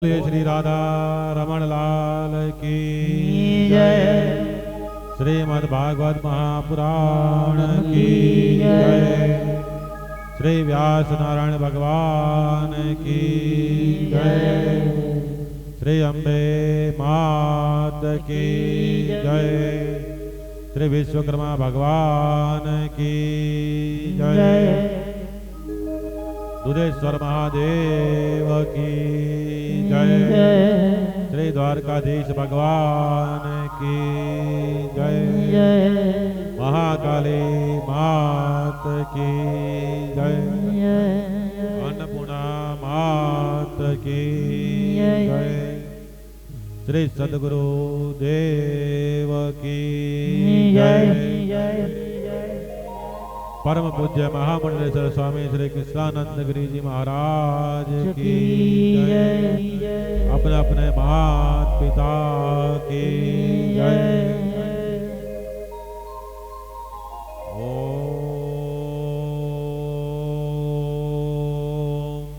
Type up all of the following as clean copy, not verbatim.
श्री राधा रमण लाल की जय। श्रीमद् भागवत महापुराण की जय। श्री व्यास नारायण भगवान की जय। श्री अम्बे मात की जय। श्री विश्वकर्मा भगवान की जय। दुधेश्वर महादेव की जय। श्री द्वारकाधीश भगवान की जय। महाकाली मात की जय। अन्नपूर्णा मात की जय। श्री सद्गुरु देव की जय। परम पूज्य महामंडलेश्वर स्वामी श्री कृष्णानंद गिरी जी महाराज की जय। अपने अपने माता पिता की जय। ओम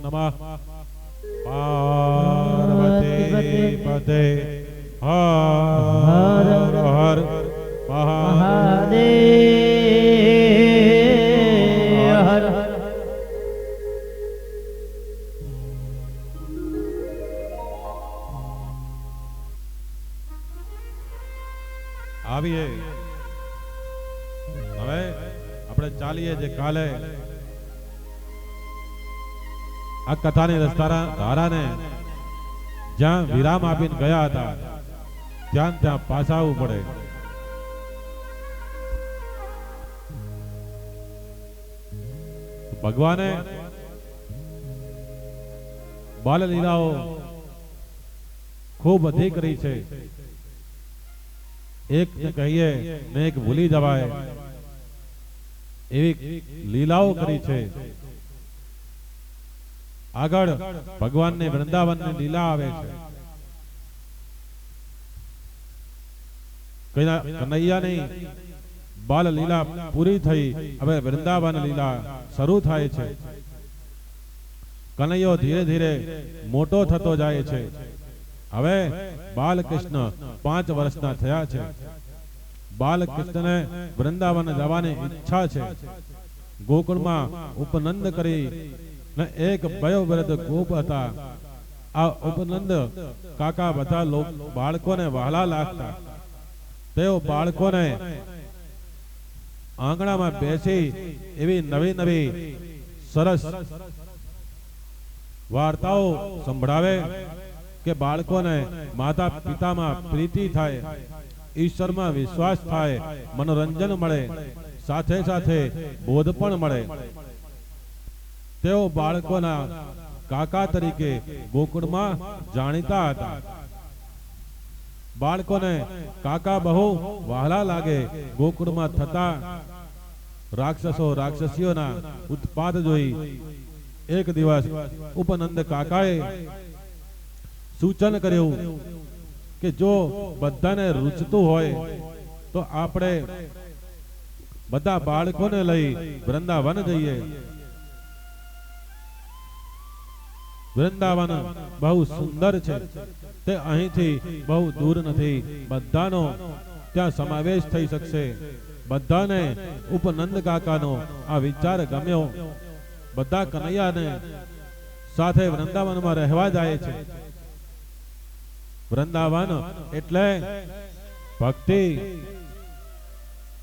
नमः पार्वती पते हर हर महादेव। આવીએ હવે આપણે ચાલીએ જે કાલે આ કથાની ધારાને જ્યાં વિરામ આપીને ગયા હતા ત્યાં પાછા આવવું પડે. ભગવાને બાલ લીલાઓ ખૂબ બધી કરી છે. એક ને કહીએ ને એક ભૂલી જવાય એવી લીલાઓ કરી છે. આગળ ભગવાનને વૃંદાવનની લીલા આવે છે. કનૈયાની બાલ લીલા પૂરી થઈ, હવે વૃંદાવન લીલા શરૂ થાય છે. કનૈયો ધીરે ધીરે મોટો થતો જાય છે. હવે બાલકૃષ્ણ 5 વર્ષના થયા છે. બાલકૃષ્ણને વૃંદાવન જવાની ઈચ્છા છે. ગોકુળમાં ઉપનંદ કરી ને એક વયોવૃદ્ધ ગોપ હતા. આ ઉપનંદ કાકા બધા બાળકોને વહાલા લાગતા. તેઓ બાળકોને આંગણામાં બેસી એવી નવી નવી સરસ વાર્તાઓ સંભળાવે કે બાળકોને માતા પિતામાં પ્રીતિ થાય, ઈશ્વરમાં વિશ્વાસ થાય, મનોરંજન મળે, સાથે સાથે બોધ પણ મળે. તેઓ બાળકોના કાકા તરીકે ગોકુળમાં જાણીતા હતા. બાળકોને કાકા બહુ વહાલા લાગે. ગોકુળમાં થતા રાક્ષસો રાક્ષસીઓના ઉત્પાત જોઈ એક દિવસ ઉપનંદ કાકાએ સૂચન કર્યું કે જો બધાને રૂચતું હોય તો આપણે બધા બાળકોને લઈ વૃંદાવન જઈએ. વૃંદાવન બહુ સુંદર છે. તે અહીંથી બહુ દૂર નથી. બધાનો ત્યાં સમાવેશ થઈ શકશે. બધાને ઉપનંદ કાકાનો આ વિચાર ગમ્યો. બધા કનૈયાને સાથે વૃંદાવનમાં રહેવા જાય છે. વૃંદાવન એટલે ભક્તિ.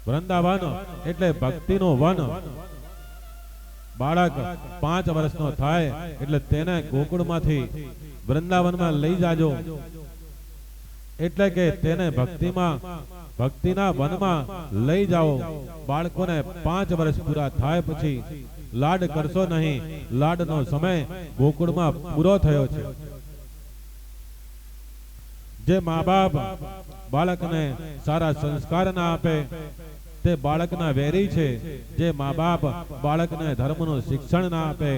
વૃંદાવન એટલે ભક્તિનો વન. બાળક 5 વર્ષનો થાય એટલે તેને ગોકુળમાંથી વૃંદાવનમાં લઈ જાજો. એટલે કે તેને ભક્તિના વનમાં લઈ જાઓ. બાળકોને 5 વર્ષ પૂરા થાય પછી લાડ કરશો નહીં. લાડનો સમય ગોકુળમાં પૂરો થયો છે. જે મા બાપ બાળકને સારા સંસ્કાર ના આપે તે બાળકના વેરી છે. જે મા બાપ બાળકને ધર્મનું શિક્ષણ ના આપે,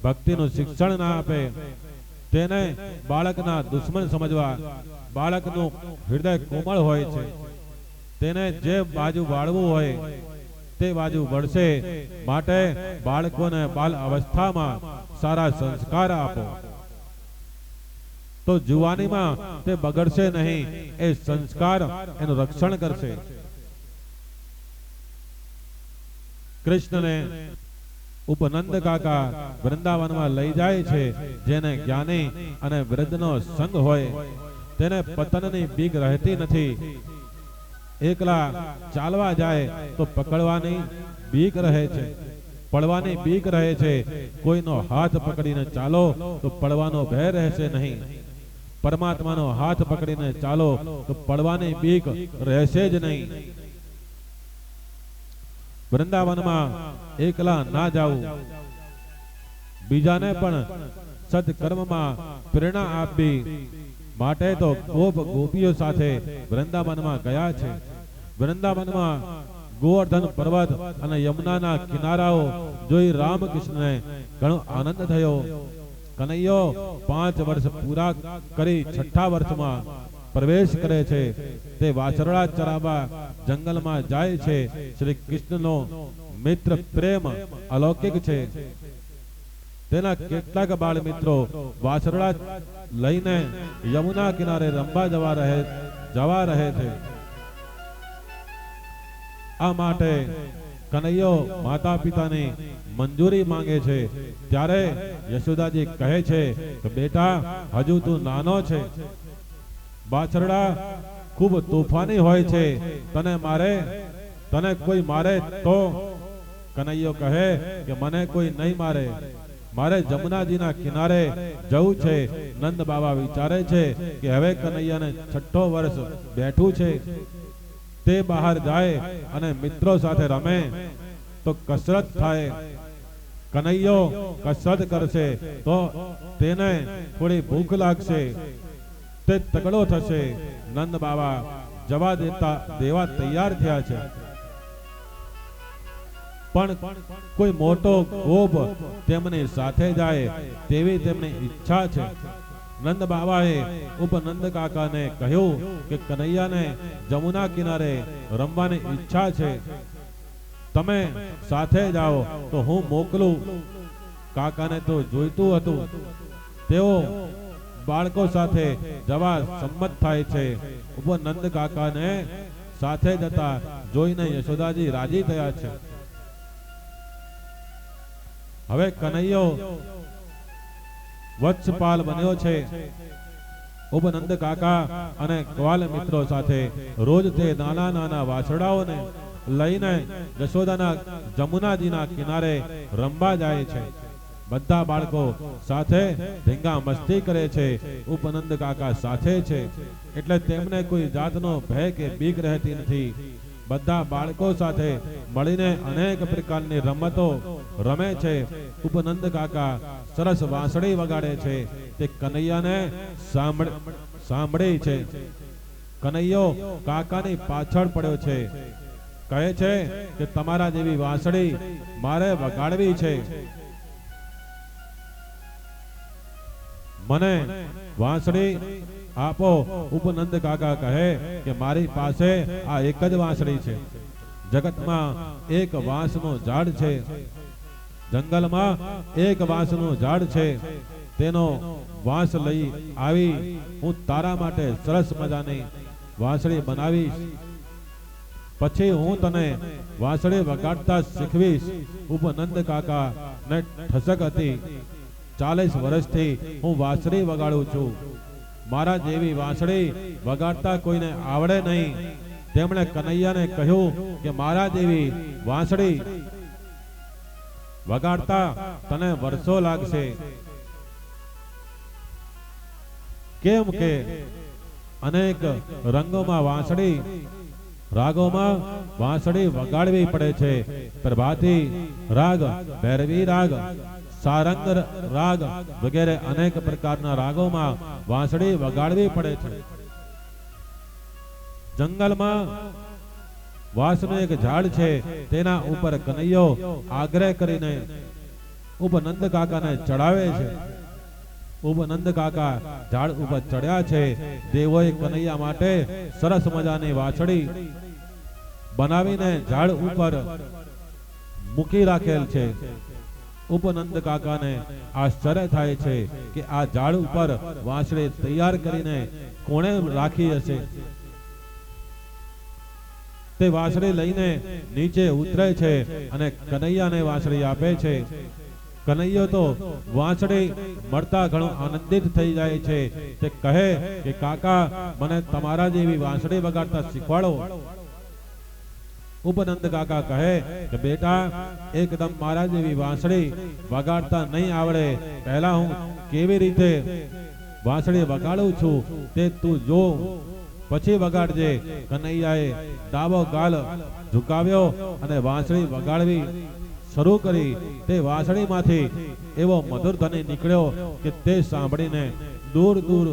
ભક્તિનું શિક્ષણ ના આપે, તેને બાળકના દુશ્મન સમજવા. બાળકનું હૃદય કોમળ હોય છે. તેને જે બાજુ વાળવું હોય તે બાજુ વળશે. માટે બાળકોને બાલ અવસ્થામાં સારા સંસ્કાર આપો. તો જુવાનીમાં તે બગડશે નહીં, એ સંસ્કાર એનું રક્ષણ કરશે. કૃષ્ણને ઉપનંદ કાકા વૃંદાવનમાં લઈ જાય છે. જેને જ્ઞાની અને વૃદ્ધનો સંગ હોય તેને પતનની બીક રહેતી નથી. એકલા ચાલવા જાય તો પકડવાની બીક રહે છે, પડવાની બીક રહે છે. કોઈનો હાથ પકડીને ચાલો તો પડવાનો ભય રહેશે નહીં. પરમાત્માનો હાથ પકડીને ચાલો તો પડવાની બીક રહેશે જ નહીં. વૃંદાવનમાં એકલા ના જાવું, બીજાને પણ સદકર્મમાં પ્રેરણા આપવી માટે તો ગોપ ગોપીઓ સાથે વૃંદાવનમાં ગયા છે. વૃંદાવનમાં ગોવર્ધન પર્વત અને યમુનાના કિનારાઓ જોઈ રામકૃષ્ણને ઘણો આનંદ થયો. કનૈયો 5 વર્ષ પૂરા કરી 6ઠા વર્ષમાં પ્રવેશ કરે છે. તે વાછરડા ચરાવવા જંગલમાં જાય છે. શ્રી કૃષ્ણનો મિત્ર પ્રેમ અલૌકિક છે. તેના કેટલાક બાળ મિત્રો વાછરડા લઈને યમુના કિનારે રમવા જવા રહે છે. આ માટે કનૈયો માતા પિતાની મંજૂરી માંગે છે. ત્યારે યશોદાજી કહે છે કે બેટા, હજુ તું નાનો છે, વાછરડા ખૂબ તોફાની હોય છે, તને કોઈ મારે તો? કનૈયો કહે કે મને કોઈ નહીં મારે, મારે જમુનાજીના કિનારે જવું છે. નંદ બાબા વિચારે છે કે હવે કનૈયાને 6ઠો વર્ષ બેઠું છે, તે બહાર જાય અને મિત્રો સાથે રમે તો કસરત થાય. કનૈયો કસરત કરશે તો તેને થોડી ભૂખ લાગશે, તે તગડો થશે. નંદ બાબા જવા દેવા તૈયાર થયા છે. પણ કોઈ મોટો ગોપ તેમની સાથે જાય તેવી તેમની ઈચ્છા છે. નંદ બાબાએ ઉપનંદ કાકાને કહ્યું કે કનૈયાને જમુના કિનારે રમવાની ઈચ્છા છે, તમે સાથે જાઓ તો હું મોકલું. કાકાને તો જોઈતું હતું, તેઓ બાળકો સાથે જવા સંમત થાય છે. ઉપનંદ કાકાને સાથે જતા જોઈને યશોદાજી રાજી થયા છે. હવે કનૈયો વત્સપાલ બન્યો છે. ઉપનંદ કાકા અને ગ્વાલ મિત્રો સાથે રોજ તે નાના નાના વાછરડાઓને લઈને યશોદાના જમુનાજીના કિનારે રમવા જાય છે. બધા બાળકો સાથે ધીંગા મસ્તી કરે છે. ઉપનંદ કાકા સાથે છે એટલે તેમને કોઈ જાતનો ભય કે બીક રહેતી નથી. બધા બાળકો સાથે મળીને અનેક પ્રકારની રમતો રમે છે. ઉપનંદ કાકા સરસ વાંસળી વગાડે છે. તે કનૈયાને સાંભળે છે. કનૈયો કાકાની પાછળ પડ્યો છે. કહે છે કે તમારા જેવી વાંસળી મારે વગાડવી છે, મને વાંસળી આપો. ઉપનંદ કાકા કહે કે મારી પાસે આ એક જ વાંસળી છે. જગતમાં એક વાંસનું ઝાડ છે, જંગલમાં એક વાંસનું ઝાડ છે, તેનો વાંસ લઈ આવી હું તારા માટે સરસ મજાની વાંસળી બનાવીશ. પછી હું તને વાંસળી વગાડતા શીખવીશ. ઉપનંદ કાકા ને ઠસક હતી. 40 વર્ષથી હું વાંસળી વગાડું છું, મારા જેવી વાંસળી વગાડતા કોઈને આવડે નહીં. તેમણે કનૈયાને કહ્યું કે મારા જેવી વાંસળી વગાડતા તને વર્ષો લાગશે, કેમ કે અનેક રંગોમાં વાંસળી રાગોમાં વાંસળી વગાડવી પડે છે. પ્રભાતી રાગ, ભૈરવી રાગ, સારંગ રાગ વગેરે અનેક પ્રકારના રાગોમાં વાંસળી વગાડવી પડે છે. જંગલમાં વાંસનું એક ઝાડ છે, તેના ઉપર કનૈયો આગ્રહ કરીને ઉપનંદ કાકાને ચડાવે છે. ઉપનંદ કાકા ઝાડ ઉપર ચડ્યા છે. દેવોએ કનૈયા માટે સરસ મજાની વાંસળી બનાવીને ઝાડ ઉપર મૂકી રાખેલ છે. ઉપનંદ કાકાને આશ્ચર્ય થાય છે કે આ ઝાડ ઉપર વાંસળી તૈયાર કરીને કોણે રાખી હશે। તે વાંસળી લઈને નીચે ઉતરે છે અને કનૈયાને વાંસળી આપે છે। કનૈયો તો વાંસળી મળતા ઘણો આનંદિત થઈ જાય છે। તે કહે કે કાકા મને તમારા જેવી વાંસળી વગાડતા શીખવાડો। ઉપનંદ કાકા કહે કે બેટા એકદમ મારા જેવી વાંસળી વગાડતા નહીં આવડે, પહેલા હું કેવી રીતે વાંસળી વગાડું છું તે તું જો, પછી વગાડજે। કનૈયાએ ડાબો ગાલ ઝુકાવ્યો અને વાંસળી વગાડવી શરૂ કરી। તે વાંસળીમાંથી એવો મધુર ધ્વનિ નીકળ્યો કે તે સાંભળીને દૂર દૂર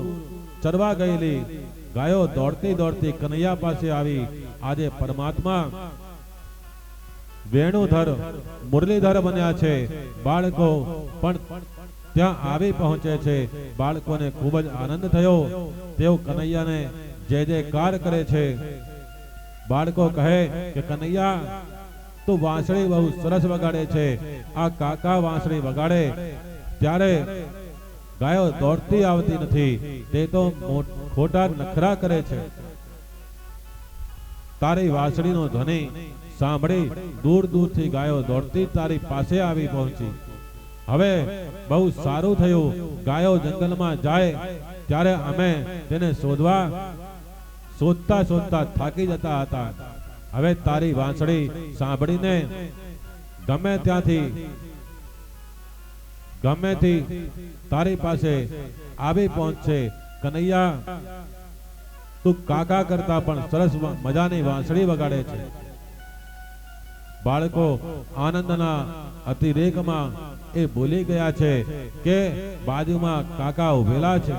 ચરવા ગયેલી ગાયો દોડતી દોડતી કનૈયા પાસે આવી। આજે પરમાત્મા વેણુધર મુરલીધર બન્યા છે। બાળકો પણ ત્યાં આવી પહોંચે છે। બાળકોને ખૂબ જ આનંદ થયો। તેઓ કનૈયાને જય જયકાર કરે છે। બાળકો કહે કે કનૈયા તું વાંસળી બહુ સરસ વગાડે છે। આ કાકા વાંસળી વગાડે ત્યારે ગાયો દોડતી આવતી નથી, તે તો ખોટા નખરા કરે છે। તારી વાંસળીનો ધ્વનિ સાંભળી દૂર દૂરથી ગાયો દોડતી તારી પાસે આવી પહોંચી। હવે બહુ સારું થયું, ગાયો જંગલમાં જાય ત્યારે અમે તેને શોધતા શોધતા થાકી જતા હતા। હવે તારી વાંસળી સાંભળીને ગમે ત્યાંથી તારી પાસે આવી પહોંચશે। કનૈયા તું કાકા કરતા પણ સરસ મજાની વાંસળી વગાડે છે। બાળકો આનંદના અતિરેકમાં એ ભૂલી ગયા છે કે બાજુમાં કાકા ઉભેલા છે।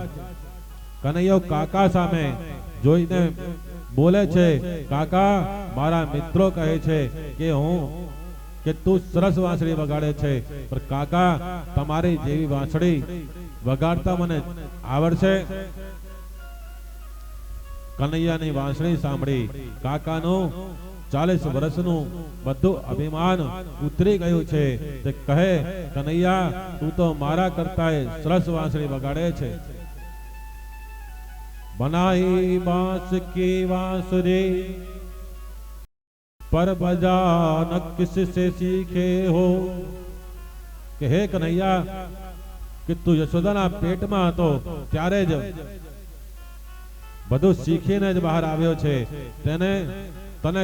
કનૈયો કાકા સામે જોઈને બોલે છે, કાકા મારા મિત્રો કહે છે કે તું સરસ વાંસળી વગાડે છે, પણ કાકા તમારી જેવી વાંસળી વગાડતા મને આવડશે? કનૈયાની વાંસળી સાંભળી કાકાનું 40 વર્ષનું બધું અભિમાન ઉતરી ગયું છે। તે કહે કનૈયા તું તો મારા કરતાંય સરસ વાંસળી વગાડે છે। बनाई बांस की बांसुरी पर बजाना किससे सीखे हो। કે હે કનૈયા કે તું યશોદાના પેટમાં હતો ત્યારે જ બધું શીખીને જ બહાર આવ્યો છે, તને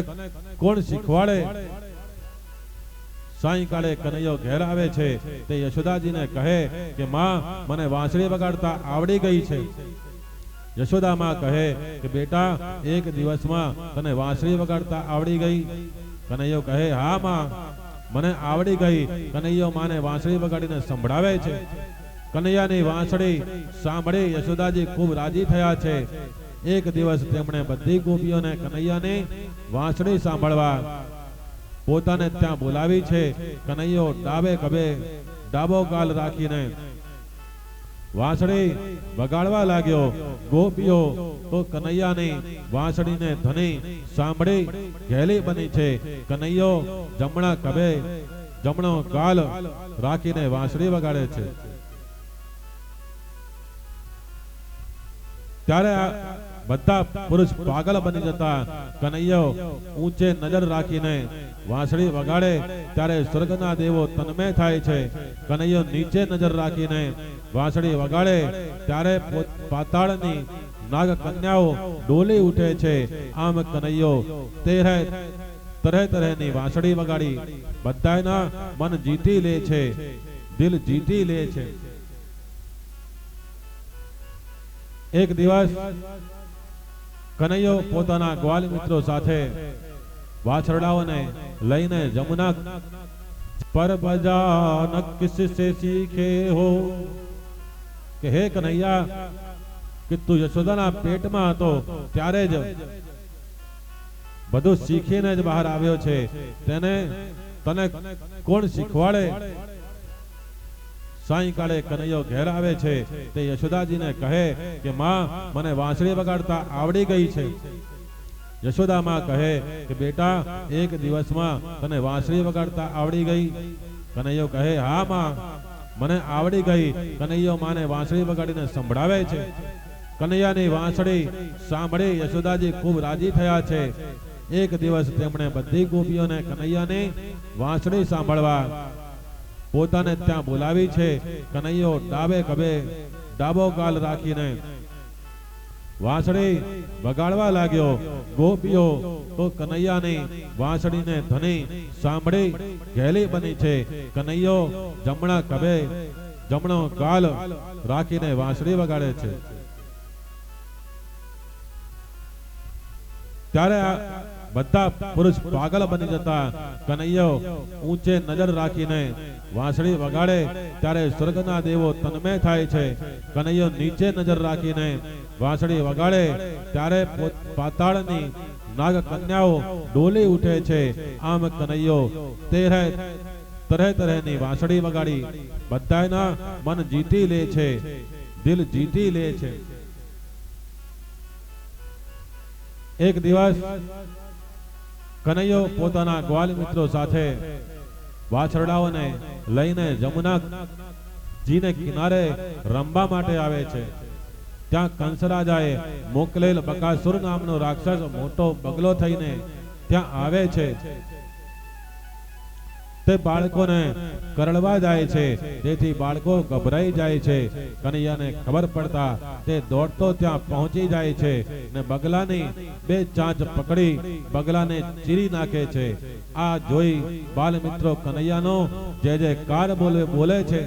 કોણ શીખવાડે? સાયંકાળે કનૈયો ઘેર આવે છે। તે યશોદાજીને કહે કે માં મને વાંસળી વગાડતા આવડી ગઈ છે। યશોદા માં કહે કે બેટા એક દિવસમાં તને વાંસળી વગાડતા આવડી ગઈ? કનૈયો કહે હા માં મને આવડી ગઈ। કનૈયો માને વાંસળી વગાડીને સંભળાવે છે। કનૈયાની વાંસળી સાંભળી યશોદાજી ખૂબ રાજી થયા છે। એક દિવસ તેમણે બધી ગોપીઓને કનૈયાની વાંસળી સાંભળવા પોતાને ત્યાં બોલાવી છે। કનૈયો ડાબે ખભે ડાબો ગાલ રાખીને વાંસળી વગાડવા લાગ્યો। ગોપીઓ તો કનૈયાની વાંસળીને ધ્વનિ સાંભળી ઘેલી બની છે। કનૈયો જમણા ખભે જમણો ગાલ રાખીને વાંસળી વગાડે છે। ત્યારે બધા પુરુષ પાગલ બની જતા કનૈયો ઊંચે નજર રાખીને વાંસળી વગાડે ત્યારે સ્વર્ગના દેવો તન્મય થાય છે। કનૈયો નીચે નજર રાખીને વાંસળી વગાડે ત્યારે પાતાળની નાગ કન્યાઓ ડોલી ઉઠે છે। આમ કનૈયો તરહ તરહની વાંસળી વગાડી બધાના મન જીતી લે છે, દિલ જીતી લે છે। એક દિવસ કનૈયો પોતાના ગ્વાલ મિત્રો સાથે વાછરડાઓને લઈને જમુના પર બજાન કિસસે सीखे हो। કે હે કનૈયા કે તું યશોદાના પેટમાં હતો ત્યારે જ બધું શીખીને જ બહાર આવ્યો છે, તને કોણ શીખવાડે? સાયંકાળે કનૈયો ઘેર આવે છે। તે યશોદાજીને કહે કે માં મને વાંસળી વગાડતા આવડી ગઈ છે। યશોદા માં કહે કે બેટા એક દિવસમાં તને વાંસળી વગાડતા આવડી ગઈ? કનૈયો કહે, હા માં, મને આવડી ગઈ. કનૈયો માને વાંસળી વગાડીને સંભળાવે છે. કનૈયાની વાંસળી સાંભળી યશોદાજી ખૂબ રાજી થયા છે. એક દિવસ તેમણે બધી ગોપીઓને કનૈયાની વાંસળી સાંભળવા પોતાને ત્યાં બોલાવી છે. કનૈયો ડાબે ખભે ડાબો ગાલ રાખીને વાંસળી વગાડવા લાગ્યો. ગોપીઓ તો કનૈયાની વાંસળીને ધની સાંભળી ઘેલી બની છે. કનૈયો જમણા ખભે જમણો ગાલ રાખીને વાંસળી વગાડે છે. ત્યારે બધા પુરુષ પાગલ બની જતા કનૈયો ઊંચે નજર રાખીને વાંસળી વગાડે ત્યારે સ્વર્ગના દેવો તન્મય થાય છે. કનૈયો નીચે નજર રાખીને વાંસળી વગાડે ત્યારે પાતાળની નાગ કન્યાઓ ડોલી ઉઠે છે. આમ કનૈયો તરહ તરહની વાંસળી વગાડી બધાના મન જીતી લે છે, દિલ જીતી લે છે. એક દિવસ કનૈયો પોતાના ગ્વાલ મિત્રો સાથે વાછરડાઓને લઈને જમુનાજીને કિનારે રમવા માટે આવે છે. ત્યાં કંસરાજાએ મોકલેલ બકાસુર નામનો રાક્ષસ મોટો બગલો થઈને ત્યાં આવે છે. તે બાળકોને કરડવા જાય છે. તેથી બાળકો ગભરાઈ જાય છે. કનૈયાને ખબર પડતા તે દોડતો ત્યાં પહોંચી જાય છે ને બગલાની બે ચાંચ પકડી બગલાને ચીરી નાખે છે. આ જોઈ બાલ મિત્રો કનૈયાનો જય જયકાર બોલે છે.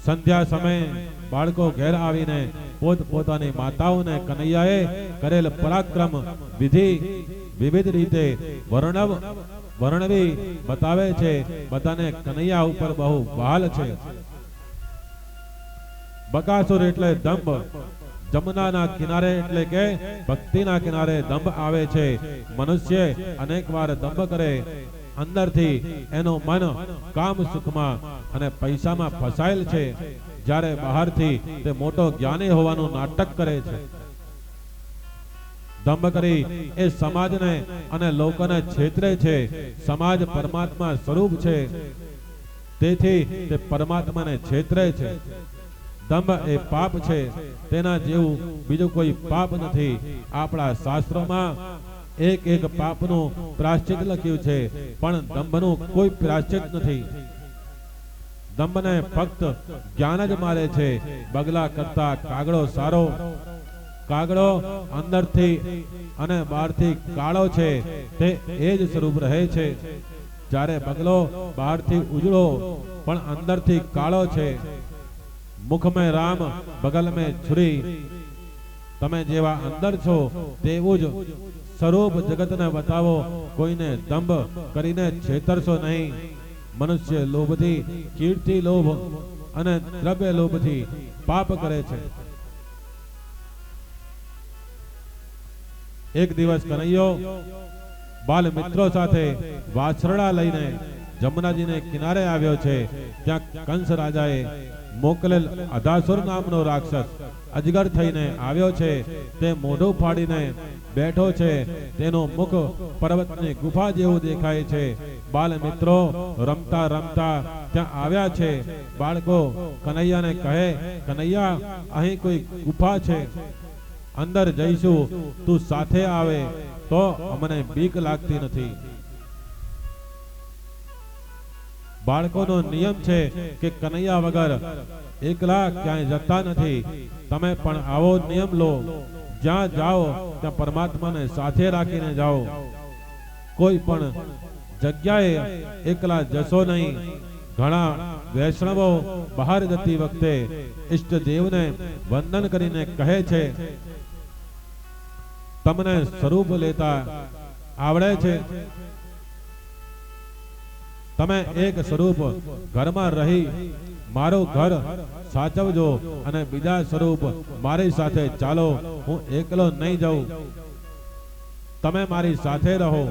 સંધ્યા સમયે બાળકો ઘેર આવીને પોતપોતાની માતાઓને કનૈયાએ કરેલ પરાક્રમ વિધિ વિવિધ રીતે વર્ણવી બતાવે છે. બધાને કનૈયા ઉપર બહુ બહાલ છે. બકાસુર એટલે દંભ, જમુનાના કિનારે એટલે કે ભક્તિના કિનારે દંભ આવે છે. મનુષ્ય અનેક વાર દંભ કરે, અંદરથી એનું મન કામ સુખમાં અને પૈસામાં ફસાયેલ છે. જ્યારે બહારથી તે મોટો જ્ઞાની હોવાનું નાટક કરે છે. દંભ કરી એ સમાજને અને લોકોને છેતરે છે. સમાજ પરમાત્મા સ્વરૂપ છે, તેથી તે પરમાત્માને છેતરે છે. દંભ એ પાપ છે. તેના જેવું બીજું કોઈ પાપ નથી. આપણા શાસ્ત્રોમાં એક પાપનું પ્રાયશ્ચિત લખ્યું છે, પણ દંભનું કોઈ પ્રાયશ્ચિત નથી. દંભને ફક્ત જ્ઞાન જ મારે છે. બગલા કરતા કાગડો સારો. કાગડો અંદરથી અને બહારથી કાળો છે, તે એ જ સ્વરૂપ રહે છે. જ્યારે બગલો બહારથી ઉજળો પણ અંદરથી કાળો છે. મુખ મેં રામ બગલ મેં છુરી. તમે જેવા અંદર છો તેવું જ સ્વરૂપ જગતને બતાવો. કોઈને દંભ કરીને છેતરશો નહીં. મનુષ્ય લોભથી, કીર્તિ લોભ અને દ્રવ્ય લોભથી પાપ કરે છે. એક દિવસ કનૈયો બાલ મિત્રો સાથે વાછરડા લઈને જમુનાજીને કિનારે આવ્યો છે. ત્યાં કંસ રાજાએ મોકલેલ અધાસુર નામનો રાક્ષસ અજગર થઈને આવ્યો છે. તે મોઢું ફાડીને બેઠો છે. તેનું મુખ પર્વતની ગુફા જેવું દેખાય છે. બાલ મિત્રો રમતા રમતા ત્યાં આવ્યા છે. બાળકો કનૈયાને કહે, કનૈયા, અહીં કોઈ ગુફા છે, અંદર જઈશું, તું સાથે આવે તો અમને બીક લાગતી નથી. બાળકોનો નિયમ છે કે કનૈયા વગર એકલા ક્યાંય જતા નથી. તમે પણ આવો નિયમ લો. જ્યાં જાઓ ત્યાં પરમાત્માને સાથે રાખીને જાઓ. કોઈ પણ જગ્યાએ એકલા જશો નહીં. ઘણા વૈષ્ણવો બહાર જતી વખતે ઈષ્ટદેવને વંદન કરીને કહે છે, તમને સ્વરૂપ લેતા આવડે છે? તમે એક સ્વરૂપ ઘરમાં રહી મારું ઘર સાચવજો અને બીજા સ્વરૂપ મારી સાથે ચાલો. હું એકલો નહીં જાઉં, તમે મારી સાથે રહો.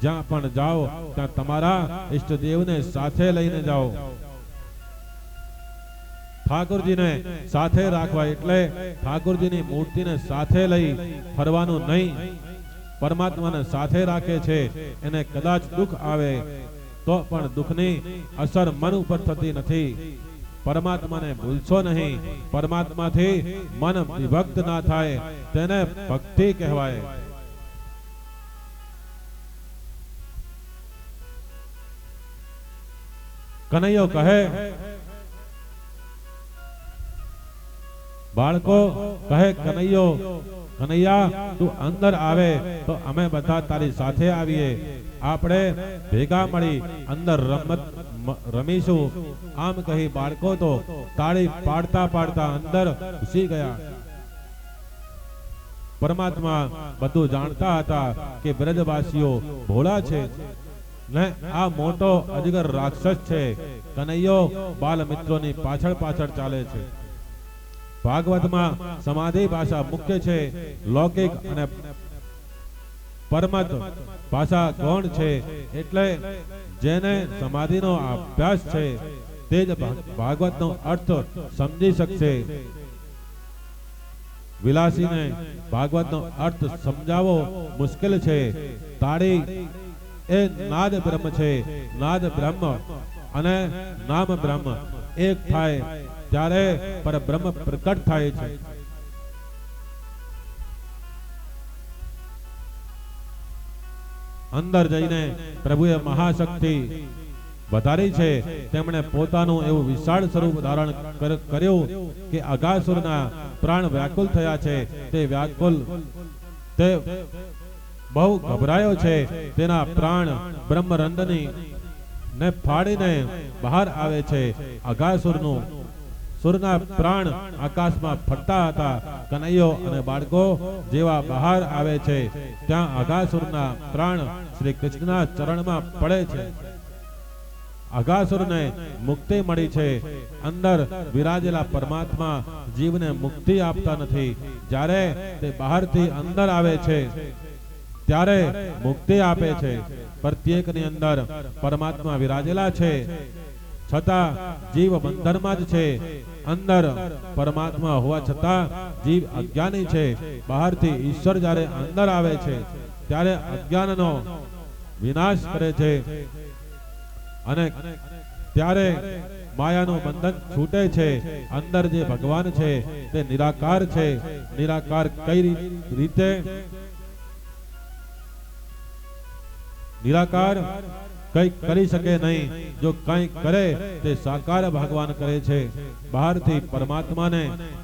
જ્યાં પણ જાઓ ત્યાં તમારા ઈષ્ટદેવને સાથે લઈને જાઓ. ઠાકોરજીને સાથે રાખવા એટલે ઠાકોરજીની મૂર્તિને સાથે લઈ ફરવાનું નહીં. પરમાત્માને સાથે રાખે છે એને કદાચ દુઃખ આવે તો પણ દુઃખની અસર મન ઉપર થતી નથી. પરમાત્માને ભૂલશો નહીં. પરમાત્માથી મન વિભક્ત ના થાય તેને ભક્તિ કહેવાય. કનૈયો કહે, બાળકો કહે, કનૈયા તું અંદર આવે તો અમે બધા તારી સાથે આવીએ. આપણે ભેગા મળી અંદર રમત રમીશું. આમ કહી બાળકો તો તાળી પાડતા પાડતા અંદર ઘૂસી ગયા. પરમાત્મા બધું જાણતા હતા કે બ્રજવાસીઓ ભોળા છે ને આ મોટો અજગર રાક્ષસ છે. કનૈયો બાલ મિત્રોની પાછળ પાછળ ચાલે છે. ભાગવતમાં સમાધિ ભાષા મુખ્ય છે. લૌકિક અને પરમત ભાષા ગૌણ છે. એટલે જેને સમાધિનો અભ્યાસ છે તે જ ભાગવતનો અર્થ સમજી શકશે. વિલાસીને ભાગવતનો અર્થ સમજાવવો મુશ્કેલ છે. તાળી એ નાદ બ્રહ્મ છે. નાદ બ્રહ્મ અને નામ બ્રહ્મ એક થાય ત્યારે પરબ્રહ્મ પ્રકટ થાય છે. અંદર જઈને પ્રભુએ મહાશક્તિ વધારી છે. તેમણે પોતાનું એવું વિશાળ સ્વરૂપ ધારણ કર્યું કે અઘાસુરના પ્રાણ વ્યાકુલ થયા છે. તે વ્યાકુલ તે બહુ ગભરાયો છે. તેના પ્રાણ બ્રહ્મરંધની ને ફાડીને બહાર આવે છે. અઘાસુરનું સુરના પ્રાણ આકાશમાં ફરતા હતા. કનૈયો અને બાળકો જેવા બહાર આવે છે ત્યાં અઘાસુરના પ્રાણ શ્રી કૃષ્ણના ચરણમાં પડે છે. અઘાસુરને મુક્તિ મળી છે. અંદર વિરાજેલા પરમાત્મા જીવને મુક્તિ આપતા નથી. જ્યારે તે બહારથી અંદર આવે છે ત્યારે મુક્તિ આપે છે. પ્રત્યેકની અંદર પરમાત્મા વિરાજેલા છે છતાં જીવ બંધનમાં જ છે. અંદર પરમાત્મા હોવા છતાં જીવ અજ્ઞાની છે. બહારથી ઈશ્વર જ્યારે અંદર આવે છે ત્યારે અજ્ઞાનનો વિનાશ કરે છે અને ત્યારે માયાનું બંધન છૂટે છે. અંદર જે ભગવાન છે તે નિરાકાર છે. નિરાકાર કઈ રીતે? નિરાકાર કઈ કરી શકે નહીં. જો કઈ કરે તે સાકાર ભગવાન કરે છે. બહારથી પરમાત્માને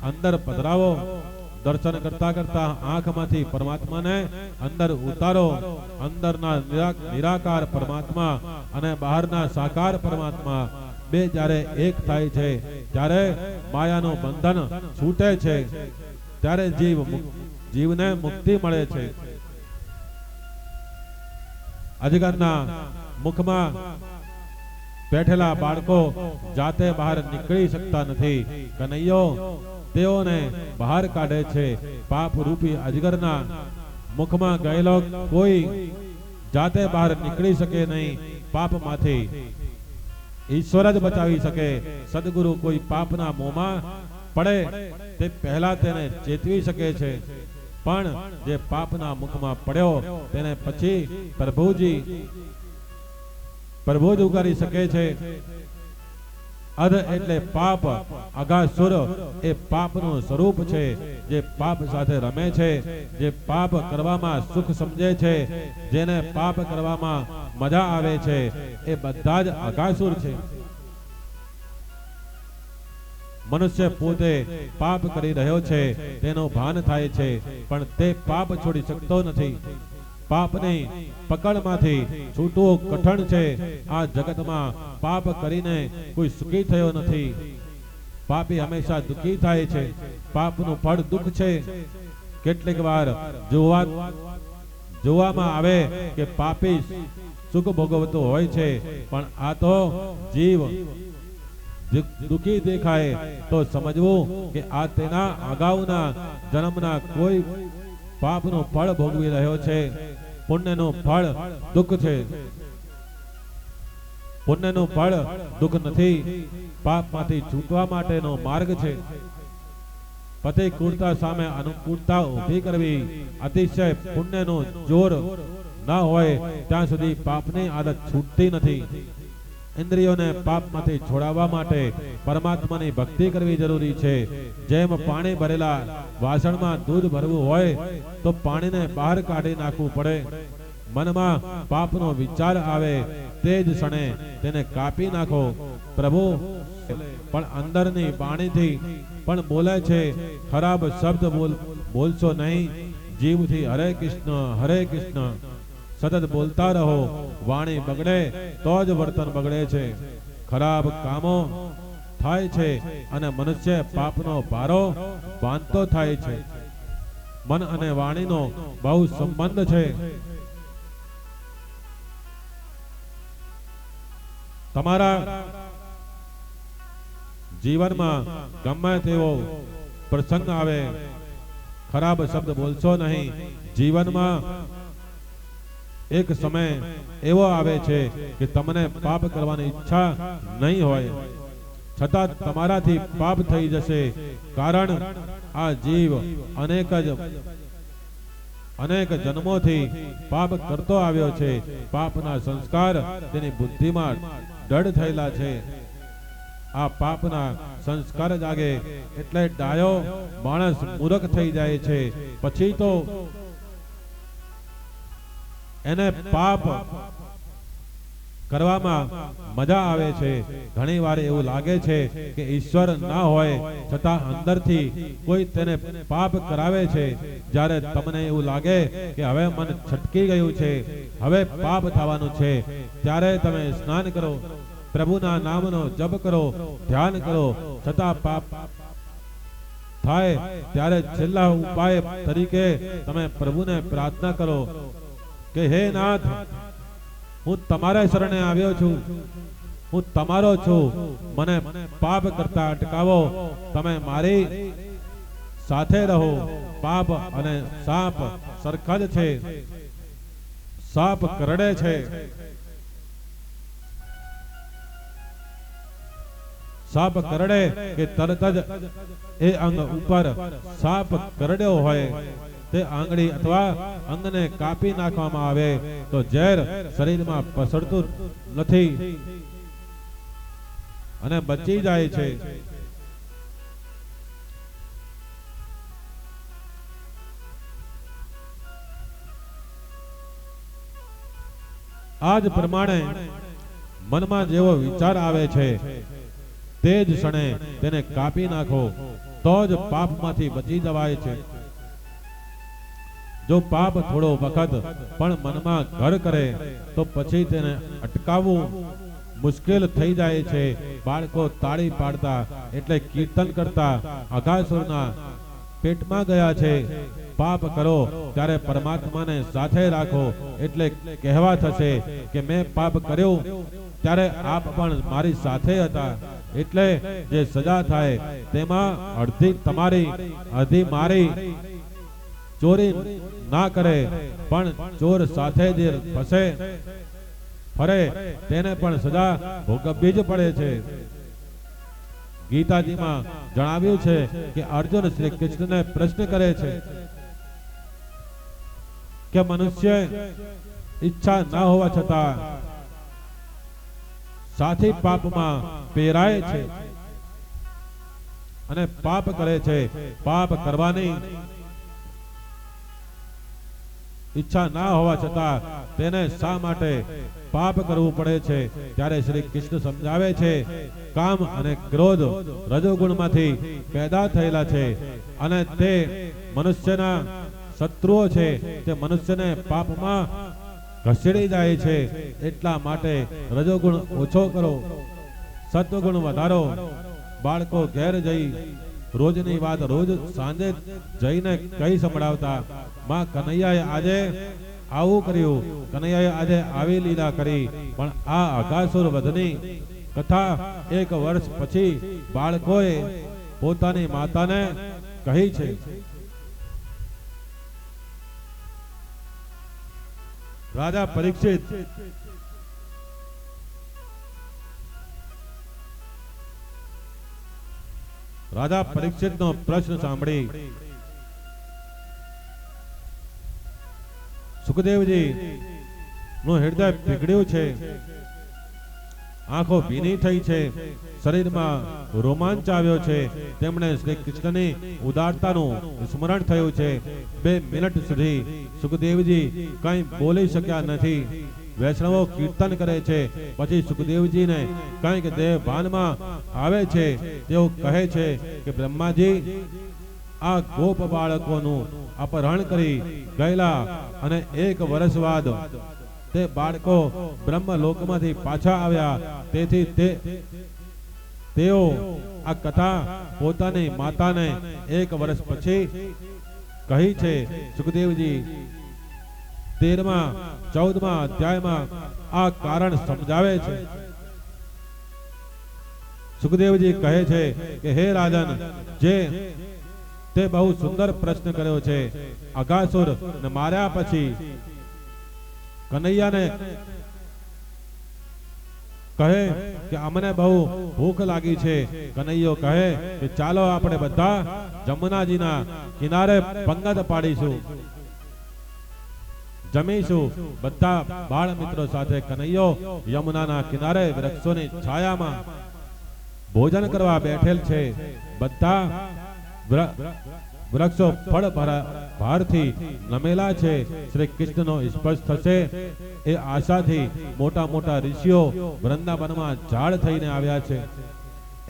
અંદર પધરાવો. દર્શન કરતા કરતા આંખમાંથી પરમાત્માને અંદર ઉતારો. અંદરના નિરાકાર પરમાત્મા અને બહારના સાકાર પરમાત્મા બે જ્યારે એક થાય છે ત્યારે માયાનું બંધન છૂટે છે. ત્યારે જીવને મુક્તિ મળે છે. અજગરના મુખમાં બેઠેલા બાળકો જાતે બહાર નીકળી શકતા નથી. કનૈયો તેઓને બહાર કાઢે છે. પાપ રૂપી અજગરના મુખમાં ગયેલો કોઈ જાતે બહાર નીકળી શકે નહીં. પાપમાંથી ઈશ્વર જ બચાવી શકે. સદગુરુ કોઈ પાપના મોંમાં પડે તે પહેલા તેને ચેતવી શકે છે. પણ જે પાપના મુખમાં પડ્યો તેને પછી પ્રભુ જ ઉગારી શકે છે. અધ એટલે પાપ. અઘાસુર એ પાપનું સ્વરૂપ છે. જે પાપ સાથે રમે છે, જે પાપ કરવામાં સુખ સમજે છે, જેને પાપ કરવામાં મજા આવે છે, એ બધા જ અઘાસુર છે. મનુષ્ય પોતે પાપ કરી રહ્યો છે તેનું ભાન થાય છે પણ તે પાપ છોડી શકતો નથી. પાપની પકડમાંથી છૂટવું કઠણ છે. આ જગતમાં પાપ કરીને કોઈ સુખી થયો નથી. પાપી હંમેશા દુઃખી થાય છે. પાપનું ફળ દુઃખ છે. કેટલીક વાર જોવામાં આવે કે પાપી સુખ ભોગવતો હોય છે પણ આ તો જીવ દુઃખી દેખાય તો સમજવું કે આ તેના અગાઉના જન્મના કોઈ પાપનું ફળ ભોગવી રહ્યો છે. પુણ્યનું ફળ દુઃખ છે. પુણ્યનું ફળ દુઃખ નથી. પાપમાંથી છૂટવા માટેનો માર્ગ છે. પ્રતિકૂળતા સામે અનુકૂળતા ઊભી કરવી. અતિશય પુણ્યનું જોર ના હોય ત્યાં સુધી પાપની આદત છૂટતી નથી. ઇન્દ્રિયોને પાપમાંથી છોડાવવા માટે પરમાત્માની ભક્તિ કરવી જરૂરી છે. જેમ પાણી ભરેલા વાસણમાં દૂધ ભરવું હોય તો પાણીને બહાર કાઢી નાખવું પડે. મનમાં પાપનો વિચાર આવે તે જ ક્ષણે તેને કાપી નાખો. પ્રભુ પણ અંદરની વાણીથી પણ બોલે છે, ખરાબ શબ્દ બોલશો નહીં. જીવથી હરે કૃષ્ણ સતત બોલતા રહો. વાણી બગડે તો જ વર્તન બગડે છે, ખરાબ કામો થાય છે અને મનુષ્ય પાપનો ભારો બાંધતો થાય છે. મન અને વાણીનો બહુ સંબંધ છે. તમારા જીવનમાં ગમે તેવો પ્રસંગ આવે, ખરાબ શબ્દ બોલશો નહીં. જીવનમાં એક સમય એવો આવે છે કે તમને પાપ કરવાની ઈચ્છા નહીં હોય, છતાં તમારાથી પાપ થઈ જશે. કારણ આ જીવ અનેક જન્મોથી પાપ કરતો આવ્યો છે. પાપના સંસ્કાર તેની બુદ્ધિમાં દઢ થયેલા છે. આ પાપના સંસ્કાર જાગે એટલે ડાયો માણસ મૂર્ખ થઈ જાય છે. પછી તો એને પાપ કરવામાં મજા આવે છે. ઘણી વાર એવું લાગે છે કે ઈશ્વર ના હોય છતાં અંદરથી કોઈ તેને પાપ કરાવે છે. જ્યારે તમને એવું લાગે કે હવે મન છટકી ગયું છે, હવે પાપ થવાનું છે, ત્યારે તમે સ્નાન કરો, પ્રભુના નામનો જપ કરો, ધ્યાન કરો, છતાં પાપ થાય ત્યારે છેલ્લા ઉપાય તરીકે તમે પ્રભુને પ્રાર્થના કરો કે હે નાથ, હું તમારા શરણે આવ્યો છું, હું તમારો છું, મને પાપ કરતા અટકાવો. તમે મારી સાથે રહો. પાપ અને સાપ સરખા જ છે. સાપ કરડે છે, સાપ કરડે કે તરત જ એ અંગ ઉપર સાપ કરડ્યો હોય તે આંગળી અથવા અંગને કાપી નાખવામાં આવે તો ઝેર શરીરમાં પસરતું નથી અને બચી જાય છે. આજ પ્રમાણે મનમાં જેવો વિચાર આવે છે તે જ ક્ષણે તેને કાપી નાખો તો જ પાપમાંથી બચી જવાય છે. જો પાપ થોડો વખત પણ મનમાં ઘર કરે તો પછી તેને અટકાવવું મુશ્કેલ થઈ જાય છે. બાળકો તાળી પાડતા એટલે કીર્તન કરતા અઘાસુરના પેટમાં ગયા છે. પાપ કરો ત્યારે પરમાત્માને સાથે રાખો એટલે કહેવા થશે કે મેં પાપ કર્યું ત્યારે આપ પણ મારી સાથે હતા, એટલે જે સજા થાય તેમાં અડધી તમારી અડધી મારી. ચોરી ના કરે પણ ચોર સાથે જે ફરે તેને પણ સજા ભોગવવી જ પડે છે. ગીતાજીમાં જણાવ્યું છે કે અર્જુન શ્રી કૃષ્ણને પ્રશ્ન કરે છે કે મનુષ્ય ઈચ્છા ના હોવા છતાં સાથી પાપમાં પેરાય છે અને પાપ કરે છે. પાપ કરવાની ઈચ્છા ના હોવા છતાં તેને શા માટે પાપ કરવું પડે છે? ત્યારે શ્રી કૃષ્ણ સમજાવે છે, કામ અને ક્રોધ રજોગુણમાંથી પેદા થયેલા છે અને તે મનુષ્યના શત્રુઓ છે. તે મનુષ્યને પાપમાં ઘસેડી જાય છે. એટલા માટે રજોગુણ ઓછો કરો, સત્વગુણ વધારો. બાળકો ઘેર જઈ રોજની વાત રોજ સાંજે જઈને કઈ સંભળાવતા, માં કનૈયાએ આજે આવું કર્યું, કનૈયાએ આજે આવી લીલા કરી. પણ આ અઘાસુર વધની કથા 1 વર્ષ પછી બાળકોએ પોતાની માતાને કહી છે. રાજા પરીક્ષિત નો પ્રશ્ન સાંભળી સુખદેવજી નું હૃદય પીગળ્યું છે, આંખો ભીની થઈ છે, શરીરમાં રોમાંચ આવ્યો છે. તેમણે શ્રી કૃષ્ણની ઉદારતાનું સ્મરણ થયું છે. 2 મિનિટ સુધી સુખદેવજી કંઈ બોલી શક્યા નથી. વૈષ્ણવો કીર્તન કરે છે. પછી સુખદેવજીને કંઈક દેહ ભાનમાં આવે છે. તેઓ કહે છે કે બ્રહ્માજી આ ગોપ બાળકોનું અપહરણ કરી ગયેલા અને 1 વર્ષ બાદ તે બાળકો બ્રહ્મલોકમાંથી પાછા આવ્યા. તેથી તેઓ આ કથા પોતાની માતાને 1 વર્ષ પછી કહી છે. સુખદેવજી 13મા 14મા અધ્યાયમાં આ કારણ સમજાવે છે. સુખદેવજી કહે છે કે હે રાજન, જે તે બહુ સુંદર પ્રશ્ન કર્યો છે. અઘાસુર ને માર્યા પછી કનૈયાને કહે કે અમને બહુ ભૂખ લાગી છે. કનૈયો કહે કે ચાલો આપણે બધા જમુનાજીના કિનારે પંગત પાડીશું, જમીશું. બધા બાળ મિત્રો સાથે કનૈયો યમુનાના કિનારે વૃક્ષોની છાયામાં ભોજન કરવા બેઠેલ છે. બધા વૃક્ષો ફળ ભારથી નમેલા છે. શ્રી કૃષ્ણનો સ્પર્શ થશે એ આશાથી મોટા મોટા ઋષિઓ વૃંદાવનમાં ઝાડ થઈને આવ્યા છે.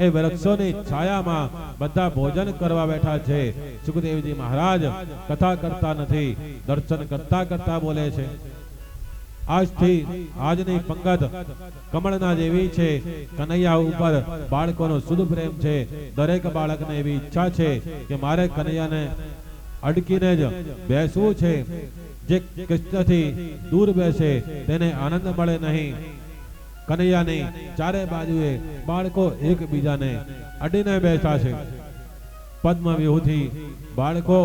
એ વૃક્ષોની છાયામાં બધા ભોજન કરવા બેઠા છે. સુખદેવજી મહારાજ કથા કરતા નથી, દર્શન કરતા કરતા બોલે છે. આજની પંગત કમળના જેવી છે. કનૈયા ઉપર બાળકોનો શુદ્ધ પ્રેમ છે. દરેક બાળકને એવી ઈચ્છા છે કે મારે કનૈયાને અડકીને જ બેસવું છે. જે કૃષ્ણથી દૂર બેસે તેને આનંદ મળે નહીં. કનૈયાની ચારે બાજુએ બાળકો એકબીજાને અડીને બેઠા છે. પદ્મ વ્યૂહથી બાળકો